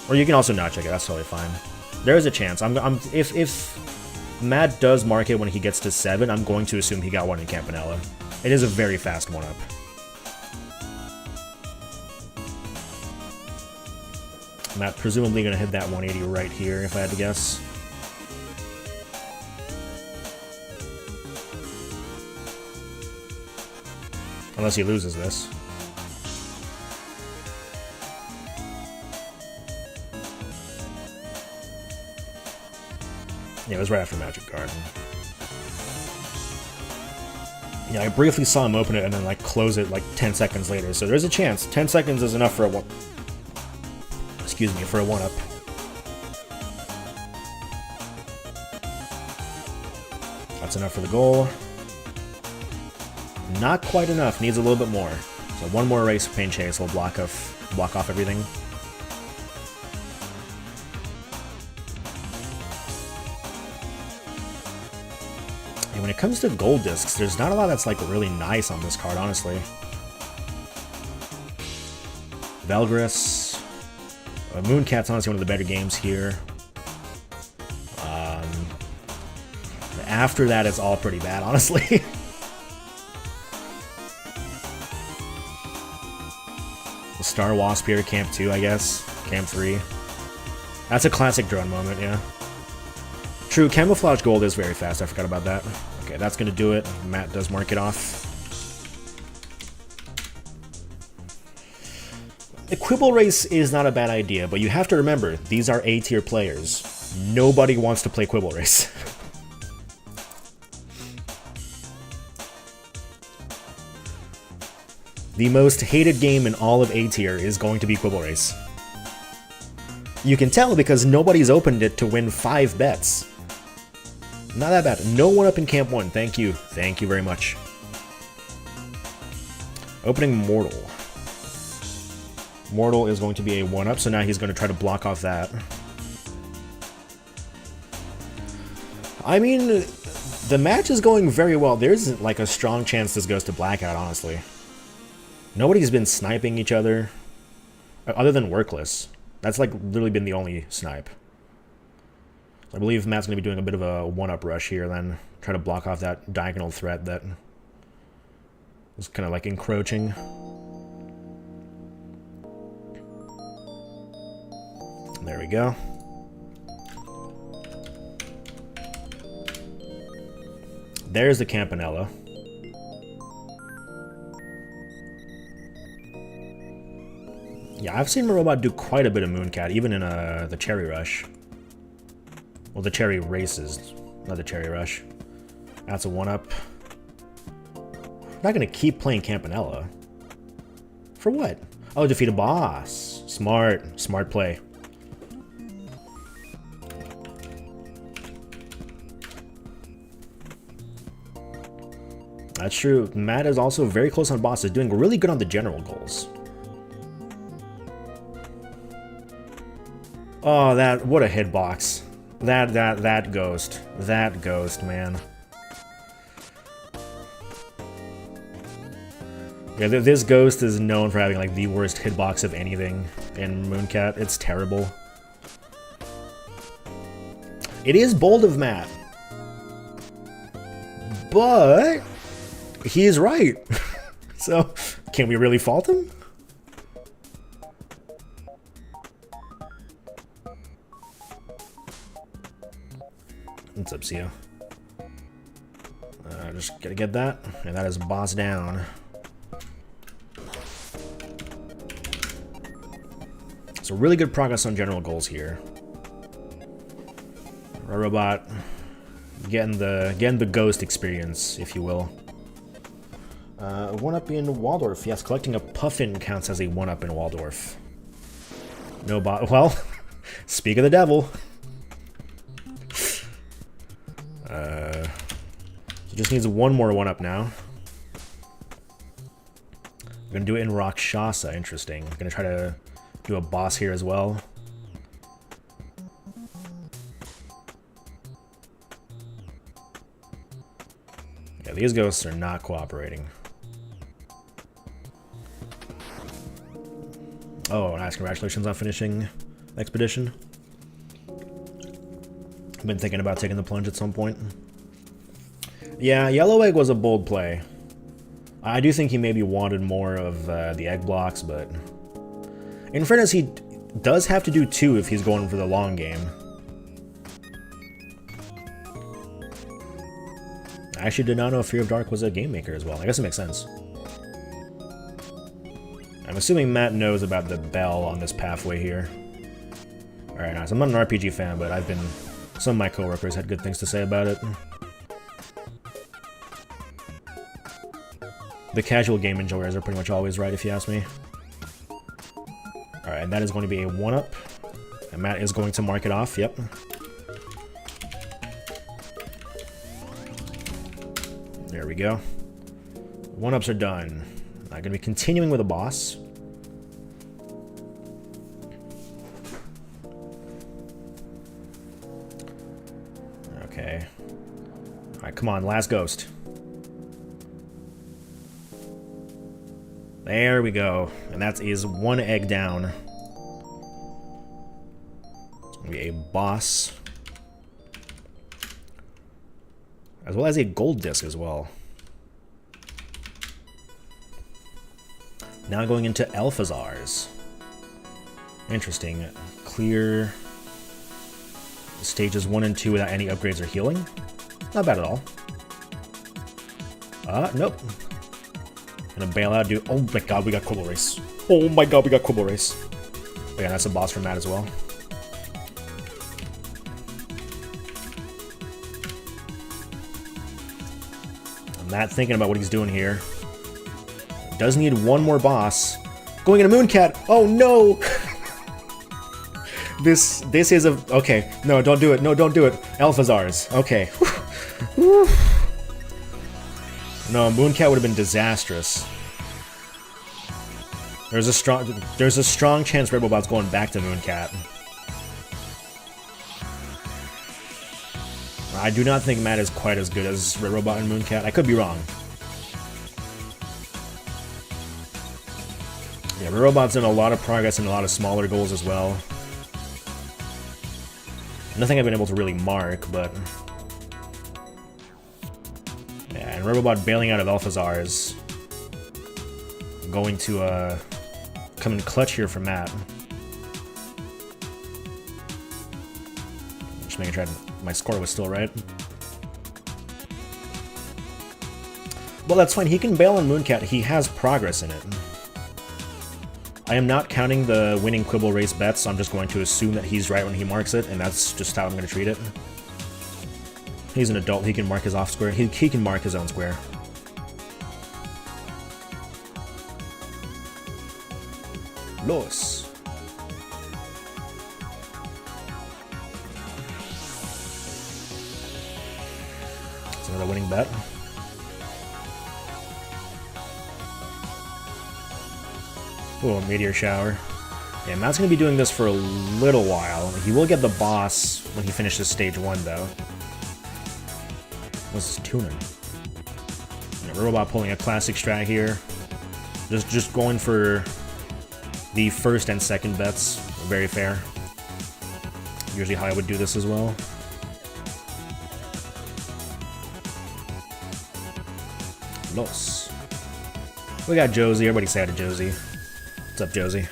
Or you can also not check it. That's totally fine. There is a chance. If Matt does mark it when he gets to 7, I'm going to assume he got one in Campanella. It is a very fast 1-up. Matt presumably going to hit that 180 right here, if I had to guess. Unless he loses this. Yeah, it was right after Magic Garden. Yeah, I briefly saw him open it and then like close it like 10 seconds later, so there's a chance. 10 seconds is enough for a one. Excuse me, for a 1-up. That's enough for the goal. Not quite enough. Needs a little bit more. So one more race of Pain Chase will block off everything. And when it comes to gold discs, there's not a lot that's like really nice on this card, honestly. Valgris. Mooncat's honestly one of the better games here. After that, it's all pretty bad, honestly. The Star Wasp here, Camp 2, I guess. Camp 3. That's a classic drone moment, yeah. True, Camouflage Gold is very fast. I forgot about that. Okay. Okay, that's gonna do it. Matt does mark it off. A Quibble Race is not a bad idea, but you have to remember, these are A-tier players. Nobody wants to play Quibble Race. The most hated game in all of A-tier is going to be Quibble Race. You can tell because nobody's opened it to win 5 bets. Not that bad. No one up in Camp 1. Thank you. Thank you very much. Opening Mortal. Mortal is going to be a 1-up, so now he's going to try to block off that. I mean, the match is going very well. There's like a strong chance this goes to blackout, honestly. Nobody's been sniping each other, other than Workless. That's like literally been the only snipe. I believe Matt's going to be doing a bit of a 1-up rush here, then try to block off that diagonal threat that was kind of like encroaching. There we go. There's the Campanella. Yeah, I've seen RedRobot do quite a bit of Mooncat, even in the Cherry Rush. Well, the Cherry Races, not the Cherry Rush. That's a 1-up. I'm not gonna keep playing Campanella. For what? Oh, defeat a boss. Smart. Smart play. That's true. Matt is also very close on bosses, doing really good on the general goals. Oh, what a hitbox. That ghost. That ghost, man. Yeah, this ghost is known for having like the worst hitbox of anything in Mooncat. It's terrible. It is bold of Matt. But he is right. So, can we really fault him? What's up, Sia? Just gotta get that. And that is boss down. So really good progress on general goals here. RedRobot getting the ghost experience, if you will. 1-up in Waldorf. Yes, collecting a puffin counts as a 1-up in Waldorf. No bot. Well, speak of the devil. He just needs one more 1-up now. I'm gonna do it in Rakshasa. Interesting. I'm gonna try to do a boss here as well. Yeah, these ghosts are not cooperating. Oh, nice. Congratulations on finishing Expedition. I've been thinking about taking the plunge at some point. Yeah, Yellow Egg was a bold play. I do think he maybe wanted more of the egg blocks, but in fairness, he does have to do 2 if he's going for the long game. I actually did not know Fear of Dark was a game maker as well. I guess it makes sense. I'm assuming Matt knows about the bell on this pathway here. Alright, nice. I'm not an RPG fan, but some of my coworkers had good things to say about it. The casual game enjoyers are pretty much always right, if you ask me. Alright, and that is going to be a 1-up. And Matt is going to mark it off, yep. There we go. 1-ups are done. I'm going to be continuing with a boss. Okay. Alright, come on, last ghost. There we go. And that is 1 egg down. It's going to be a boss. As well as a gold disc as well. Now going into Alphazars. Interesting. Clear stages 1 and 2 without any upgrades or healing. Not bad at all. Nope. Gonna bail out, dude. Oh my god, we got Quibble Race. Oh my god, we got Quibble Race. Oh yeah, that's a boss for Matt as well. Matt thinking about what he's doing here. Does need one more boss. Going into Mooncat! Oh no! This is a... Okay, no, don't do it. No, don't do it. Alphazar's. Okay. No, Mooncat would have been disastrous. There's a strong chance RedRobot's going back to Mooncat. I do not think Matt is quite as good as RedRobot and Mooncat. I could be wrong. Yeah, RedRobot's done a lot of progress in a lot of smaller goals as well. Nothing I've been able to really mark, but... Yeah, and RedRobot bailing out of Alphazar is going to come in clutch here for Matt. Just making sure my score was still right. Well, that's fine. He can bail on Mooncat. He has progress in it. I am not counting the winning Quibble Race bets, so I'm just going to assume that he's right when he marks it, and that's just how I'm going to treat it. He's an adult. He can mark his off square. He can mark his own square. Los. It's another winning bet. Oh, Meteor Shower. Yeah, Matt's going to be doing this for a little while. He will get the boss when he finishes stage 1, though. What's this tuning? Yeah, RedRobot pulling a classic strat here. Just going for the first and second bets. Very fair. Usually how I would do this as well. Los. We got Josie. Everybody say hi to Josie. What's up, Josie?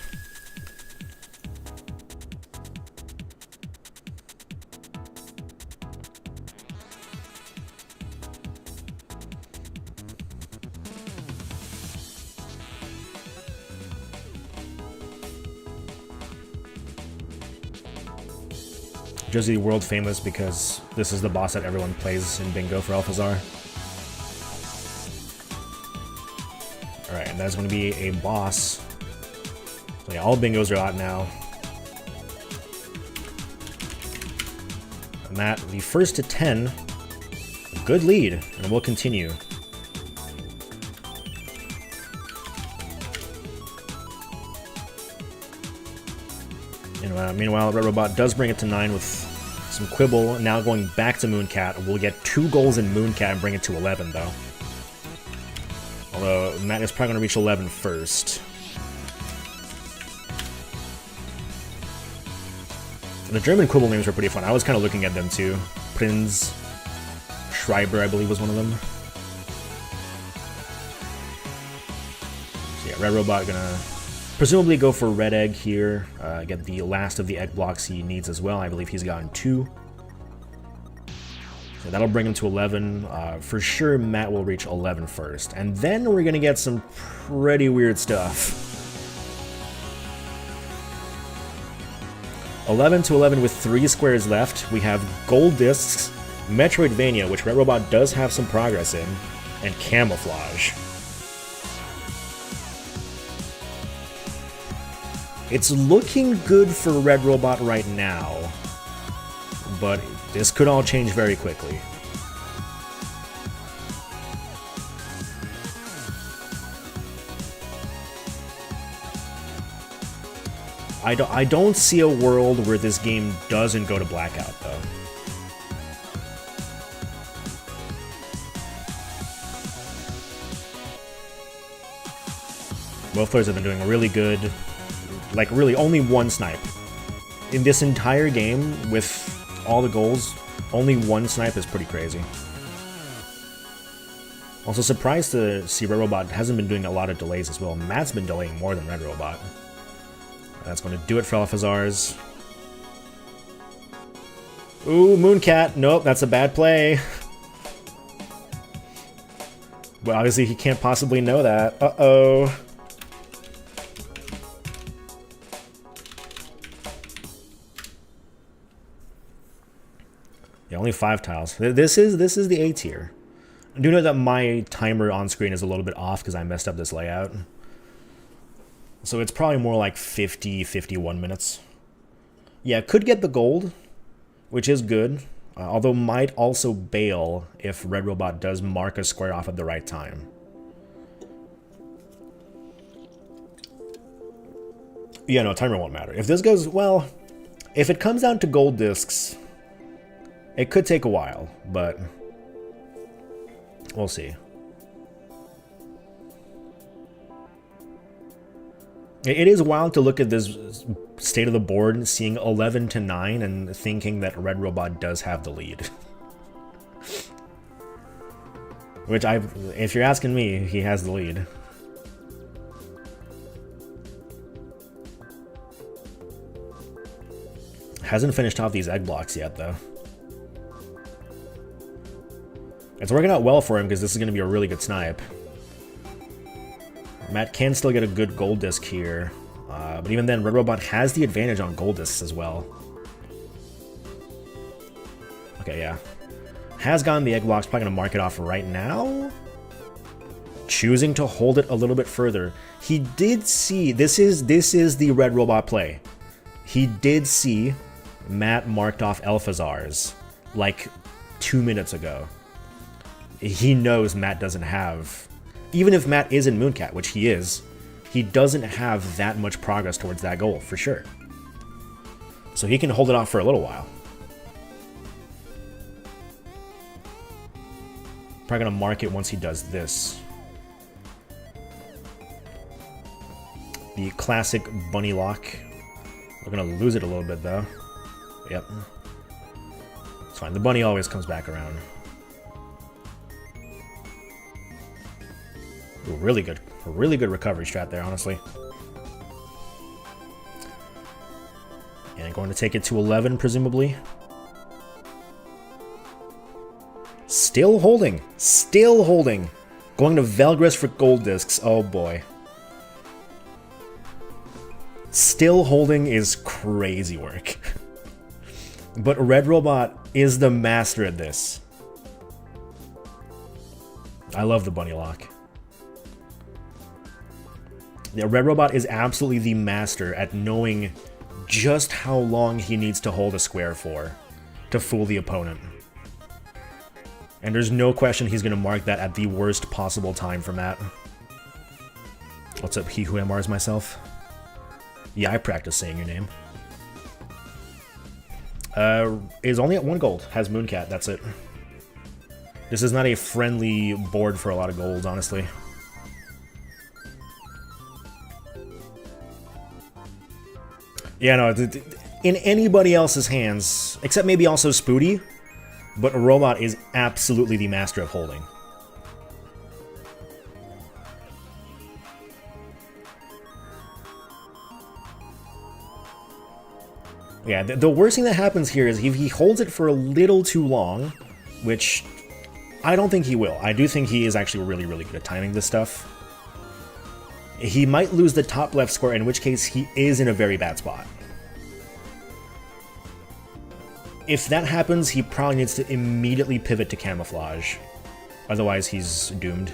Josie world famous because this is the boss that everyone plays in Bingo for Alphazar. Alright, and that's going to be a boss. So yeah, all Bingos are out now. And that, the first to 10, a good lead, and we'll continue. Meanwhile, RedRobot does bring it to 9 with some Quibble, now going back to Mooncat. We'll get 2 goals in Mooncat and bring it to 11, though. Although, Matt is probably going to reach 11 first. The German Quibble names were pretty fun. I was kind of looking at them, too. Prinz Schreiber, I believe, was one of them. So yeah, RedRobot gonna... presumably go for Red Egg here, get the last of the egg blocks he needs as well. I believe he's gotten 2. So that'll bring him to 11. For sure, Matt will reach 11 first. And then we're going to get some pretty weird stuff. 11 to 11 with 3 squares left. We have Gold Discs, Metroidvania, which RedRobot does have some progress in, and Camouflage. It's looking good for RedRobot right now, but this could all change very quickly. I don't see a world where this game doesn't go to blackout, though. Both players have been doing really good. Like, really, only one snipe. In this entire game, with all the goals, only one snipe is pretty crazy. Also, surprised to see RedRobot hasn't been doing a lot of delays as well. Matt's been delaying more than RedRobot. That's going to do it for Alphazars. Ooh, Mooncat. Nope, that's a bad play. But obviously he can't possibly know that. Uh-oh. Yeah, only 5 tiles. This is the A tier. I do know that my timer on screen is a little bit off because I messed up this layout. So it's probably more like 50, 51 minutes. Yeah, could get the gold, which is good. Although might also bail if RedRobot does mark a square off at the right time. Yeah, no, timer won't matter. If this goes, well, if it comes down to gold discs, it could take a while, but we'll see. It is wild to look at this state of the board, seeing 11 to 9, and thinking that RedRobot does have the lead. Which, if you're asking me, he has the lead. Hasn't finished off these egg blocks yet, though. It's working out well for him because this is going to be a really good snipe. Matt can still get a good gold disc here, but even then, RedRobot has the advantage on gold discs as well. Okay, yeah. Has gotten the egg blocks, probably going to mark it off right now. Choosing to hold it a little bit further. He did see, this is the RedRobot play. He did see Matt marked off Elphazar's like 2 minutes ago. He knows Matt doesn't have... Even if Matt is in Mooncat, which he is, he doesn't have that much progress towards that goal, for sure. So he can hold it off for a little while. Probably gonna mark it once he does this. The classic bunny lock. We're gonna lose it a little bit, though. Yep. It's fine. The bunny always comes back around. Ooh, really good recovery strat there, honestly. And going to take it to 11, presumably. Still holding. Still holding. Going to Velgris for gold discs. Oh boy. Still holding is crazy work. But RedRobot is the master at this. I love the bunny lock. Yeah, RedRobot is absolutely the master at knowing just how long he needs to hold a square for to fool the opponent. And there's no question he's going to mark that at the worst possible time for Matt. What's up, he who MRs myself? Yeah, I practice saying your name. Is only at 1 gold. Has Mooncat, that's it. This is not a friendly board for a lot of golds, honestly. Yeah, no, in anybody else's hands, except maybe also Spooty, but Robot is absolutely the master of holding. Yeah, the worst thing that happens here is if he holds it for a little too long, which I don't think he will. I do think he is actually really, really good at timing this stuff. He might lose the top left square, in which case he is in a very bad spot. If that happens, he probably needs to immediately pivot to camouflage. Otherwise, he's doomed.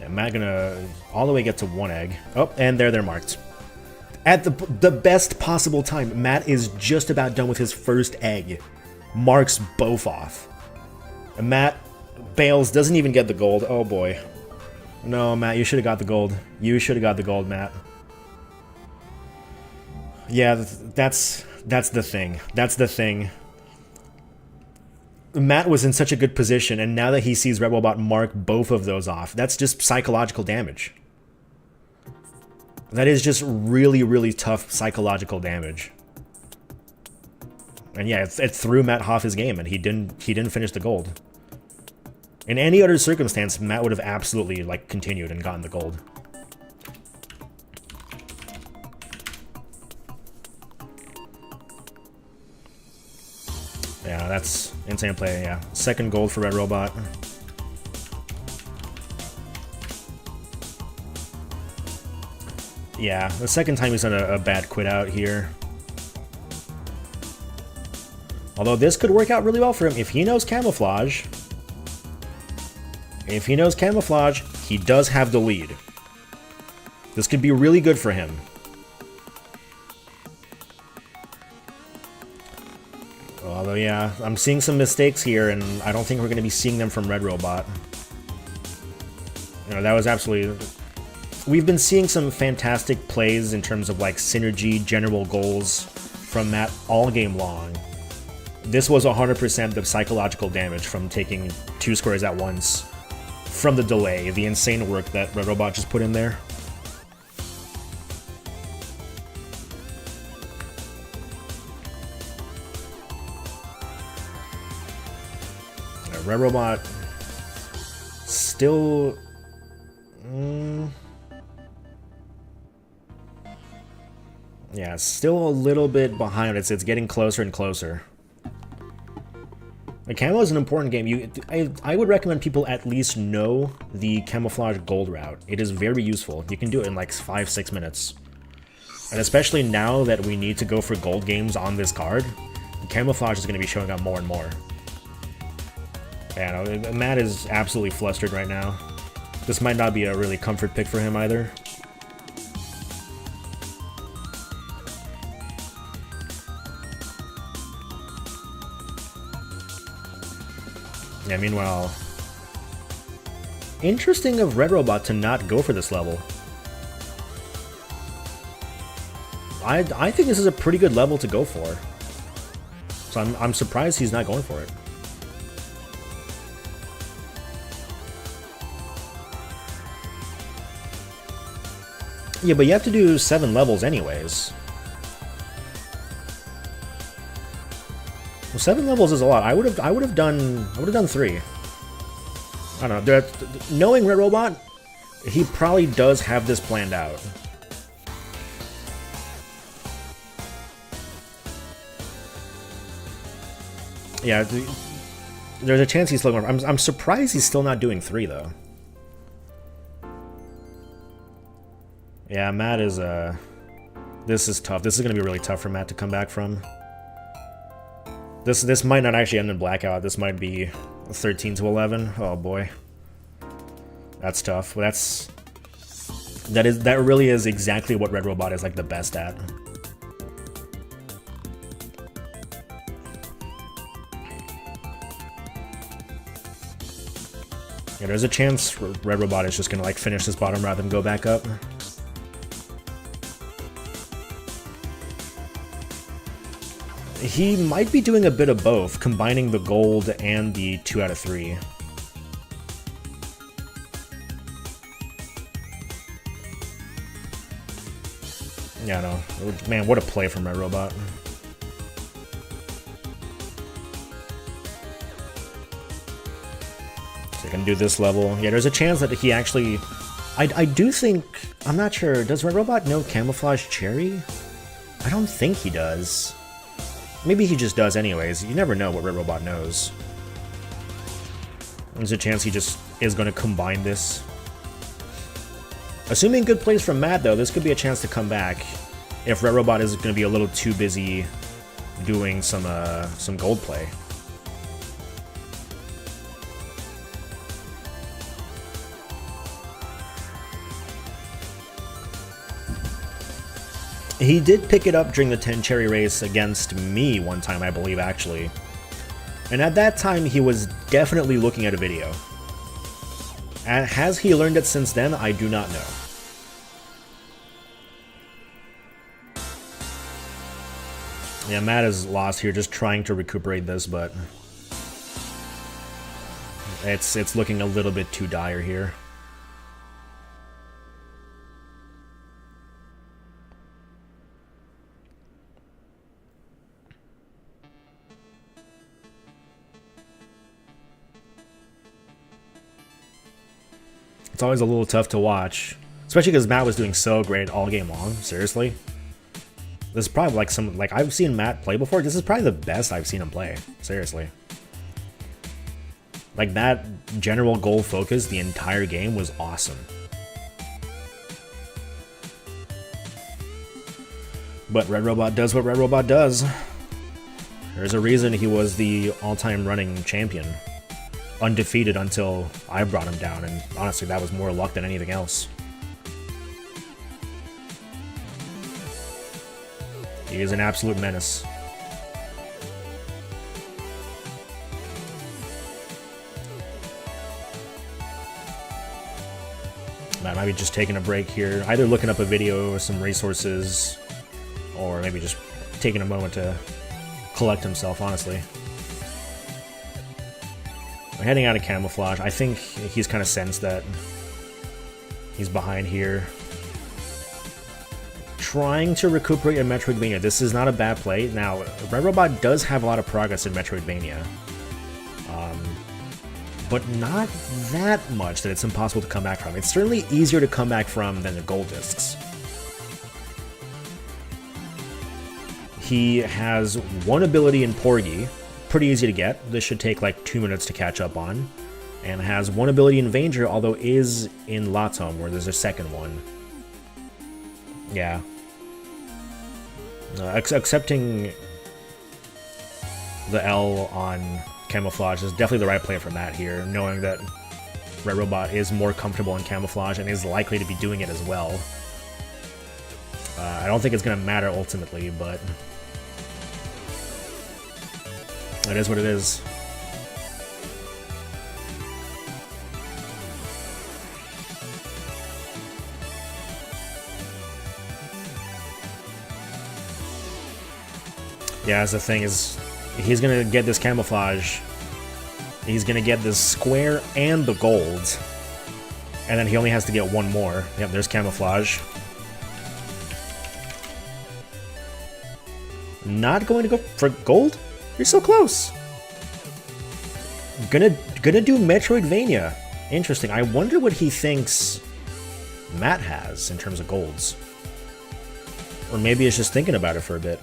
And Matt gonna all the way get to 1 egg. Oh, and there they're marked. At the best possible time, Matt is just about done with his first egg. Marks both off. And Matt bails, doesn't even get the gold. Oh boy. No, Matt, you should have got the gold. You should have got the gold, Matt. Yeah, that's the thing. That's the thing. Matt was in such a good position, and now that he sees RedRobot mark both of those off, that's just psychological damage. That is just really, really tough psychological damage. And yeah, it threw Matt off his game, and he didn't finish the gold. In any other circumstance, Matt would have absolutely like continued and gotten the gold. Yeah, that's insane play, yeah. Second gold for RedRobot. Yeah, the second time he's done a bad quit out here. Although this could work out really well for him if he knows camouflage. If he knows camouflage, he does have the lead. This could be really good for him. Although, yeah, I'm seeing some mistakes here, and I don't think we're going to be seeing them from RedRobot. You know, that was absolutely... We've been seeing some fantastic plays in terms of, like, synergy, general goals from Matt all game long. This was 100% the psychological damage from taking 2 squares at once from the delay, the insane work that RedRobot just put in there. RedRobot still... yeah, still a little bit behind. It's getting closer and closer. The camo is an important game. I would recommend people at least know the camouflage gold route. It is very useful. You can do it in like 5-6 minutes. And especially now that we need to go for gold games on this card, camouflage is going to be showing up more and more. Yeah, no, Matt is absolutely flustered right now. This might not be a really comfort pick for him either. Yeah, meanwhile... Interesting of RedRobot to not go for this level. I think this is a pretty good level to go for. So I'm surprised he's not going for it. Yeah, but you have to do 7 levels anyways. Well, 7 levels is a lot. I would have done 3. I don't know. Knowing RedRobot, he probably does have this planned out. Yeah, there's a chance he's still going. I'm surprised he's still not doing 3 though. Yeah, Matt is this is tough. This is gonna be really tough for Matt to come back from. This might not actually end in blackout. This might be 13 to 11. Oh boy, that's tough. That really is exactly what RedRobot is like the best at. Yeah, there's a chance RedRobot is just gonna like finish this bottom rather than go back up. He might be doing a bit of both, combining the gold and the 2 out of 3. Yeah, no. Man, what a play from RedRobot. So you can do this level. Yeah, there's a chance that he actually... I do think... I'm not sure. Does RedRobot know Camouflage Cherry? I don't think he does. Maybe he just does anyways. You never know what RedRobot knows. There's a chance he just is going to combine this. Assuming good plays from Matt, though, this could be a chance to come back if RedRobot is going to be a little too busy doing some gold play. He did pick it up during the 10 cherry race against me one time, I believe, actually. And at that time, he was definitely looking at a video. And has he learned it since then? I do not know. Yeah, Matt is lost here, just trying to recuperate this, but it's looking a little bit too dire here. It's always a little tough to watch, especially because Matt was doing so great all game long, seriously. This is probably like I've seen Matt play before. This is probably the best I've seen him play. Seriously. Like, that general goal focus the entire game was awesome. But RedRobot does what RedRobot does. There's a reason he was the all-time running champion. Undefeated until I brought him down, and honestly, that was more luck than anything else. He is an absolute menace. I might be just taking a break here, either looking up a video or some resources, or maybe just taking a moment to collect himself, honestly. We're heading out of camouflage. I think he's kind of sensed that he's behind here. Trying to recuperate in Metroidvania. This is not a bad play. Now, RedRobot does have a lot of progress in Metroidvania. But not that much that it's impossible to come back from. It's certainly easier to come back from than the gold discs. He has one ability in Porgy, pretty easy to get. This should take like 2 minutes to catch up on. And has one ability in Vanger, although is in Latom, where there's a second one. Yeah. Accepting the L on Camouflage is definitely the right play for Matt here, knowing that RedRobot is more comfortable in Camouflage and is likely to be doing it as well. I don't think it's going to matter ultimately, but it is what it is. Yeah, that's the thing is, he's gonna get this camouflage. He's gonna get this square and the gold, and then he only has to get one more. Yep, there's camouflage. Not going to go for gold? You're so close. Gonna do Metroidvania. Interesting. I wonder what he thinks Matt has in terms of golds, or maybe he's just thinking about it for a bit.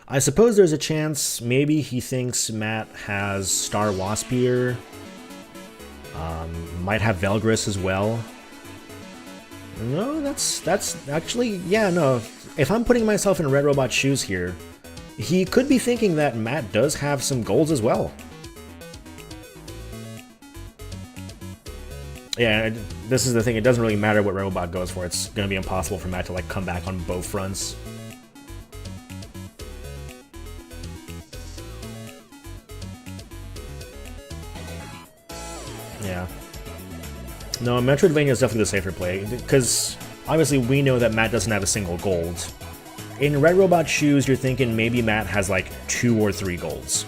I suppose there's a chance maybe he thinks Matt has Star Waspier, might have Velgris as well. No, that's actually, yeah, no. If I'm putting myself in RedRobot's shoes here, he could be thinking that Matt does have some golds as well. Yeah, this is the thing, it doesn't really matter what RedRobot goes for. It's going to be impossible for Matt to like come back on both fronts. Yeah. No, Metroidvania is definitely the safer play, because obviously we know that Matt doesn't have a single gold. In RedRobot's shoes, you're thinking maybe Matt has like 2 or 3 golds.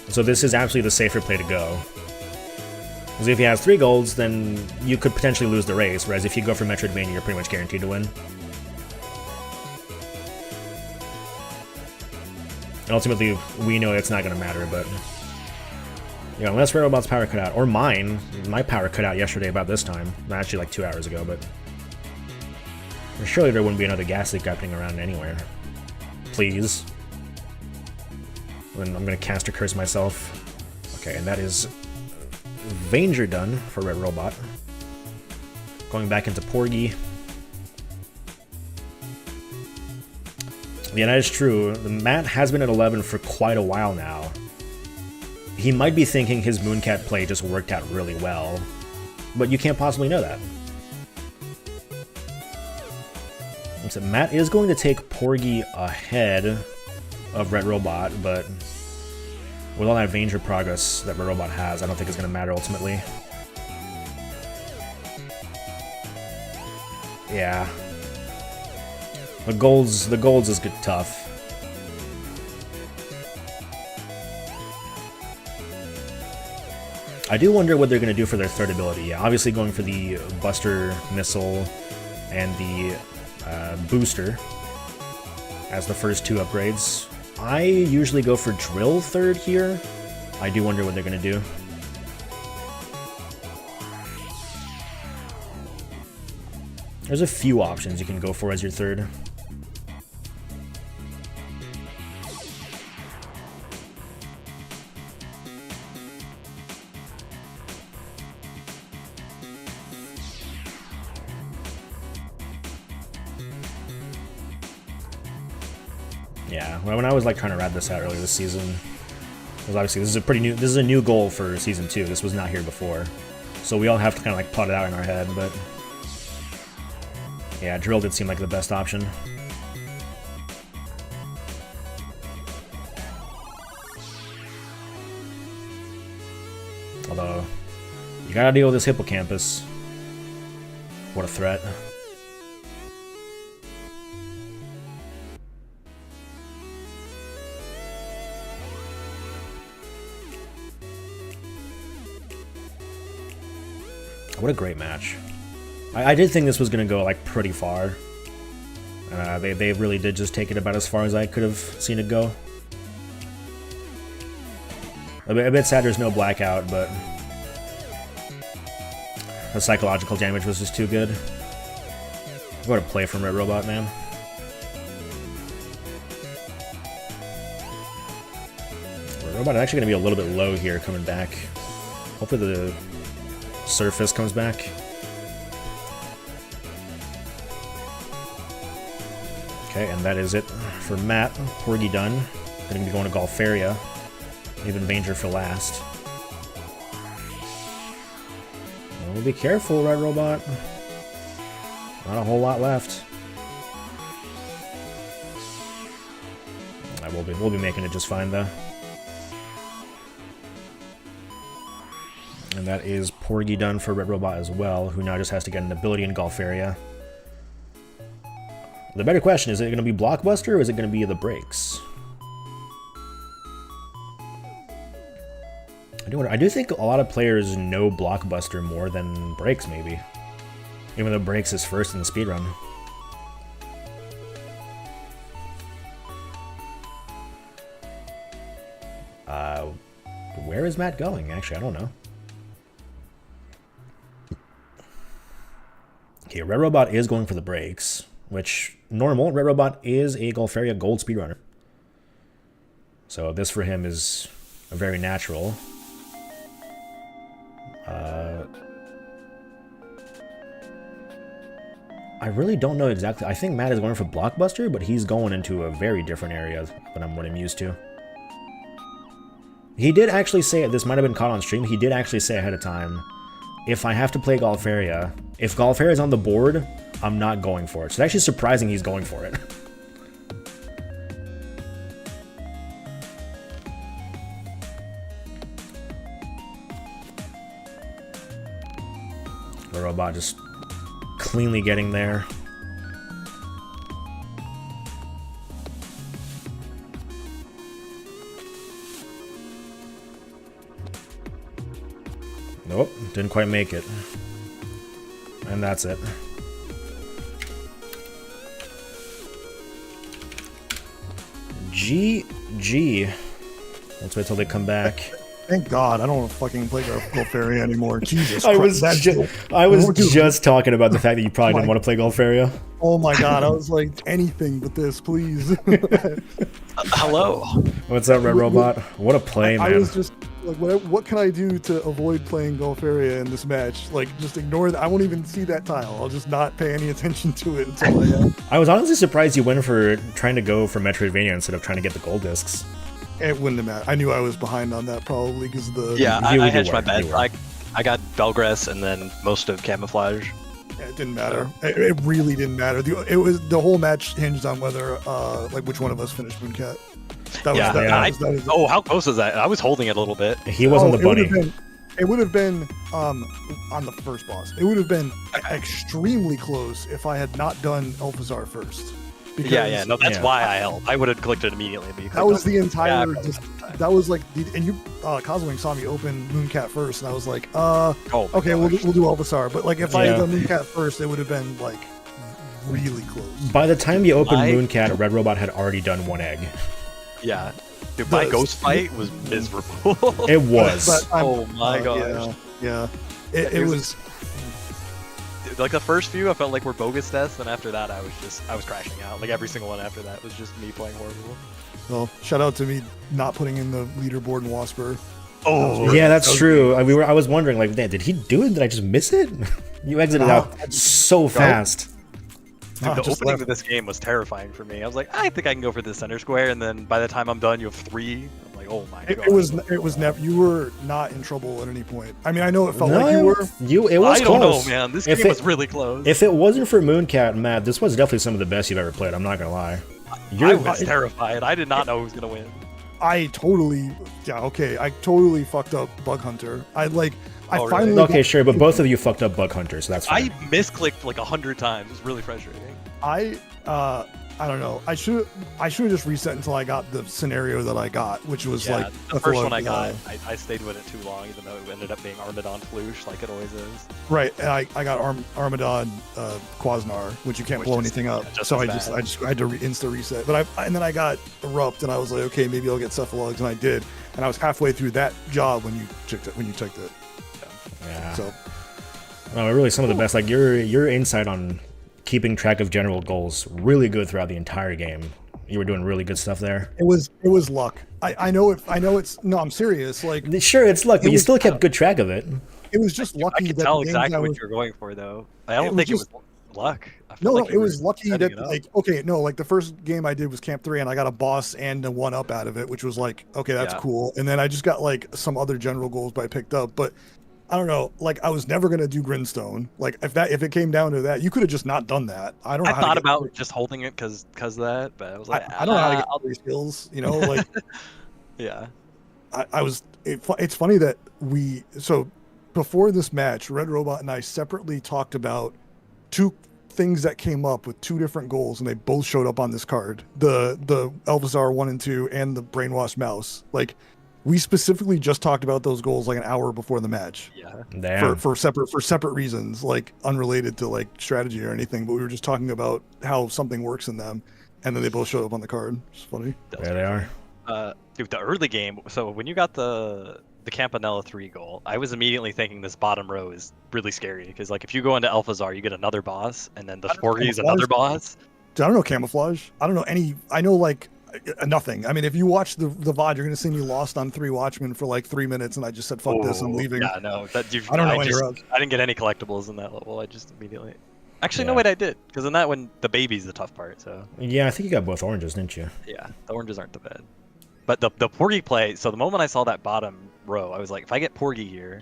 So this is absolutely the safer play to go. Because if he has 3 golds, then you could potentially lose the race, whereas if you go for Metroidvania, you're pretty much guaranteed to win. And ultimately, we know it's not going to matter, but you know, unless RedRobot's power cut out, or mine, my power cut out yesterday about this time, actually like 2 hours ago, but surely there wouldn't be another gas leak happening around anywhere. Please. Then I'm going to cast a curse myself. Okay, and that is Vanger done for RedRobot. Going back into Porgy. Yeah, that is true. Matt has been at 11 for quite a while now. He might be thinking his Mooncat play just worked out really well, but you can't possibly know that. So Matt is going to take Porgy ahead of RedRobot, but with all that Vanger progress that RedRobot has, I don't think it's going to matter ultimately. Yeah. The golds is good, tough. I do wonder what they're going to do for their third ability. Yeah, obviously going for the Buster Missile and the Booster. as the first 2 upgrades. I usually go for drill third here. I do wonder what they're going to do. There's a few options you can go for as your third. Yeah, when I was like trying to rad this out earlier this season, because obviously this is a new goal for season 2. This was not here before, so we all have to kind of like plot it out in our head. But yeah, drill did seem like the best option. Although you gotta deal with this hippocampus. What a threat. What a great match. I did think this was going to go like pretty far. They really did just take it about as far as I could have seen it go. A bit sad there's no blackout, but the psychological damage was just too good. What a play from RedRobot, man. RedRobot is actually going to be a little bit low here coming back. Hopefully the surface comes back. Okay, and that is it for Matt. Porgy done. Going to be going to Golfaria. Even Vanger for last. Well, be careful, RedRobot. Not a whole lot left. We'll be making it just fine though. And that is Porgy done for RedRobot as well, who now just has to get an ability in Golfaria. The better question, is it going to be Blockbuster or is it going to be the brakes? I do think a lot of players know Blockbuster more than brakes, maybe. Even though brakes is first in the speedrun. Where is Matt going? Actually, I don't know. Okay, RedRobot is going for the brakes, which, normal, RedRobot is a Golfaria Gold speedrunner. So this for him is a very natural. I really don't know exactly. I think Matt is going for Blockbuster, but he's going into a very different area than what I'm used to. He did actually say, this might have been caught on stream, he did actually say ahead of time, if I have to play Golfaria, if Golfaria is on the board, I'm not going for it. So it's actually surprising he's going for it. The robot just cleanly getting there. Nope, didn't quite make it. And that's it. GG. Let's wait till they come back. Thank God, I don't want to fucking play Golfaria anymore. Jesus I Christ. was just talking about the fact that you probably didn't want to play Golfaria. Oh my God, I was like, anything but this, please. Hello. What's up, RedRobot? What a play, man. I was just like, what can I do to avoid playing Golfaria in this match? Like, just ignore that. I won't even see that tile. I'll just not pay any attention to it until I was honestly surprised you went for trying to go for Metroidvania instead of trying to get the gold discs. It wouldn't have mattered. I knew I was behind on that probably because the... Yeah, I hedged my bet. I got Belgress and then most of Camouflage. It didn't matter. It really didn't matter. The whole match hinged on whether like which one of us finished Mooncat. Oh, how close is that? I was holding it a little bit. He was on the bunny. It would have been on the first boss. It would have been extremely close if I had not done Elphazar first. Because, no, that's why I held. I would have clicked it immediately. That was the entire. That was like, and you, Coswing saw me open Mooncat first, and I was like, okay, we'll do Elphazar. But like, if I had done Mooncat first, it would have been like really close. By the time you opened I- Mooncat, RedRobot had already done one egg. Yeah. Dude, my ghost fight was miserable. It was. But Oh my gosh. Yeah. It was. Like the first few, I felt like were bogus deaths, and after that, I was crashing out. Like every single one after that was just me playing horrible. Well, shout out to me not putting in the leaderboard in Wasper. Oh Yeah, that's true. I was wondering, like, did he do it? Did I just miss it? You exited out so fast. Dude, the just opening left. of this game was terrifying for me. I was like, I think I can go for this center square, and then by the time I'm done, you have 3. I'm like, oh my god. It was never. You were not in trouble at any point. I mean, I know it felt No, like you were. It was I don't close. know, man. This If game it- was really close. If it wasn't for Mooncat and Matt, this was definitely some of the best you've ever played. I'm not gonna lie. I was terrified. I did not know who was gonna win. I totally fucked up Bug Hunter. I Oh, really? finally. Okay, sure, but both of you fucked up Bug Hunter, so that's I fine. misclicked like 100 times. It was really frustrating. I don't know. I should have just reset until I got the scenario that I got, which was Yeah, like the first one I got, I stayed with it too long, even though it ended up being Armadon Floosh, like it always is. right, and I got Armadon Quasnar, which you can't Which blow is, anything up. yeah, just So as I bad. just had to insta reset. But and then I got Erupt, and I was like, okay, maybe I'll get Cephalogs, and I did. And I was halfway through that job when you checked it. Yeah. So No, really, some of the best. Like your insight on keeping track of general goals, really good throughout the entire game. You were doing really good stuff there. it was luck. I know it's no, I'm serious. Like Sure, it's luck, but you was- still kept good track of it. it was just I lucky could that tell the games exactly I what was, you're going for, though. I It don't was think just- it was luck. I No, felt no, like it you was were lucky setting that it up. like okay, no, like the first game I did was Camp 3 and I got a boss and a 1-up out of it, which was like, okay, that's Yeah. cool. And then I just got like some other general goals I picked up, but I don't know, like I was never gonna do Grinstone. Like if it came down to that, you could have just not done that. I don't know I how to thought get- about just holding it because of that, but I was like, I don't know how to get I'll- all these skills, you know, like yeah. it's funny that so before this match, RedRobot and I separately talked about 2 things that came up with 2 different goals, and they both showed up on this card: the Elvazar 1 and 2 and the Brainwashed Mouse. Like we specifically just talked about those goals like an hour before the match Yeah. Damn. for separate reasons, like unrelated to like strategy or anything. But we were just talking about how something works in them, and then they both showed up on the card. It's funny. There they are. Dude, the early game. So when you got the Campanella 3 goal, I was immediately thinking this bottom row is really scary because like if you go into Alphazar, you get another boss, and then the Forgy is another boss. I don't know camouflage. I don't know any. I know like nothing. I mean, if you watch the VOD, you're gonna see me lost on 3 Watchmen for like 3 minutes, and I just said, "Fuck this, I'm Oh, leaving." Yeah, no, I don't know any routes. I didn't get any collectibles in that level. I just immediately. Actually, no, Yeah. wait, I did because in that one the baby's the tough part. So Yeah, I think you got both oranges, didn't you? yeah, the oranges aren't the bad. But the Porgy play. So the moment I saw that bottom row, I was like, if I get Porgy here,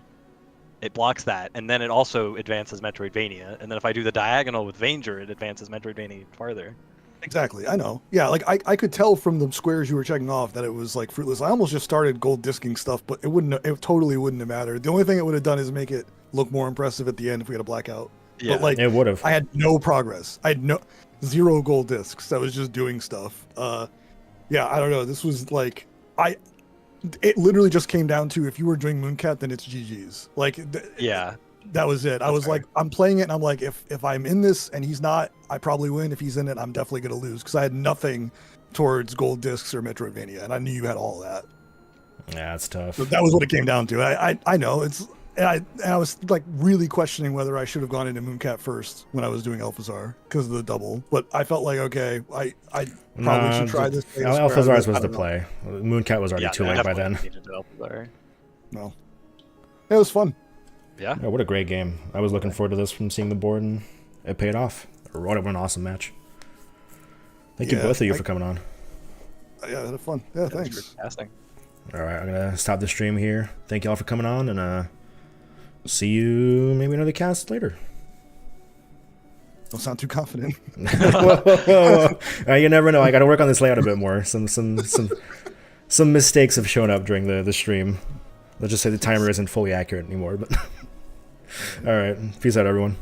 it blocks that, and then it also advances Metroidvania. And then if I do the diagonal with Vanger, it advances Metroidvania farther. Exactly. I know. Yeah, like I could tell from the squares you were checking off that it was like fruitless. I almost just started gold disking stuff, but it totally wouldn't have mattered. The only thing it would have done is make it look more impressive at the end if we had a blackout. Yeah. But like It would have. I had no progress. I had 0 gold discs. I was just doing stuff. Yeah, I don't know. This was like it literally just came down to if you were doing Mooncat, then it's GG's. Like Yeah. that was it. I was like, I'm playing it, and I'm like, if I'm in this and he's not, I probably win. If he's in it, I'm definitely gonna lose because I had nothing towards gold discs or Metroidvania, and I knew you had all that. Yeah, that's tough. So that was what it came down to. I know it's. And I was like really questioning whether I should have gone into Mooncat first when I was doing Alphazar because of the double. But I felt like, okay, I probably should try this. Alphazar's was the play. Mooncat was already too late by then. No, it was fun. Yeah. Yeah, what a great game. I was looking forward to this from seeing the board, and it paid off. What an awesome match. Thank you Yeah, both of you for coming on. Yeah, I had fun. Yeah, thanks. Casting. All right, I'm going to stop the stream here. Thank you all for coming on, and see you maybe another cast later. Don't sound too confident. You never know. I got to work on this layout a bit more. Some mistakes have shown up during the stream. Let's just say the timer isn't fully accurate anymore. But all right, peace out, everyone.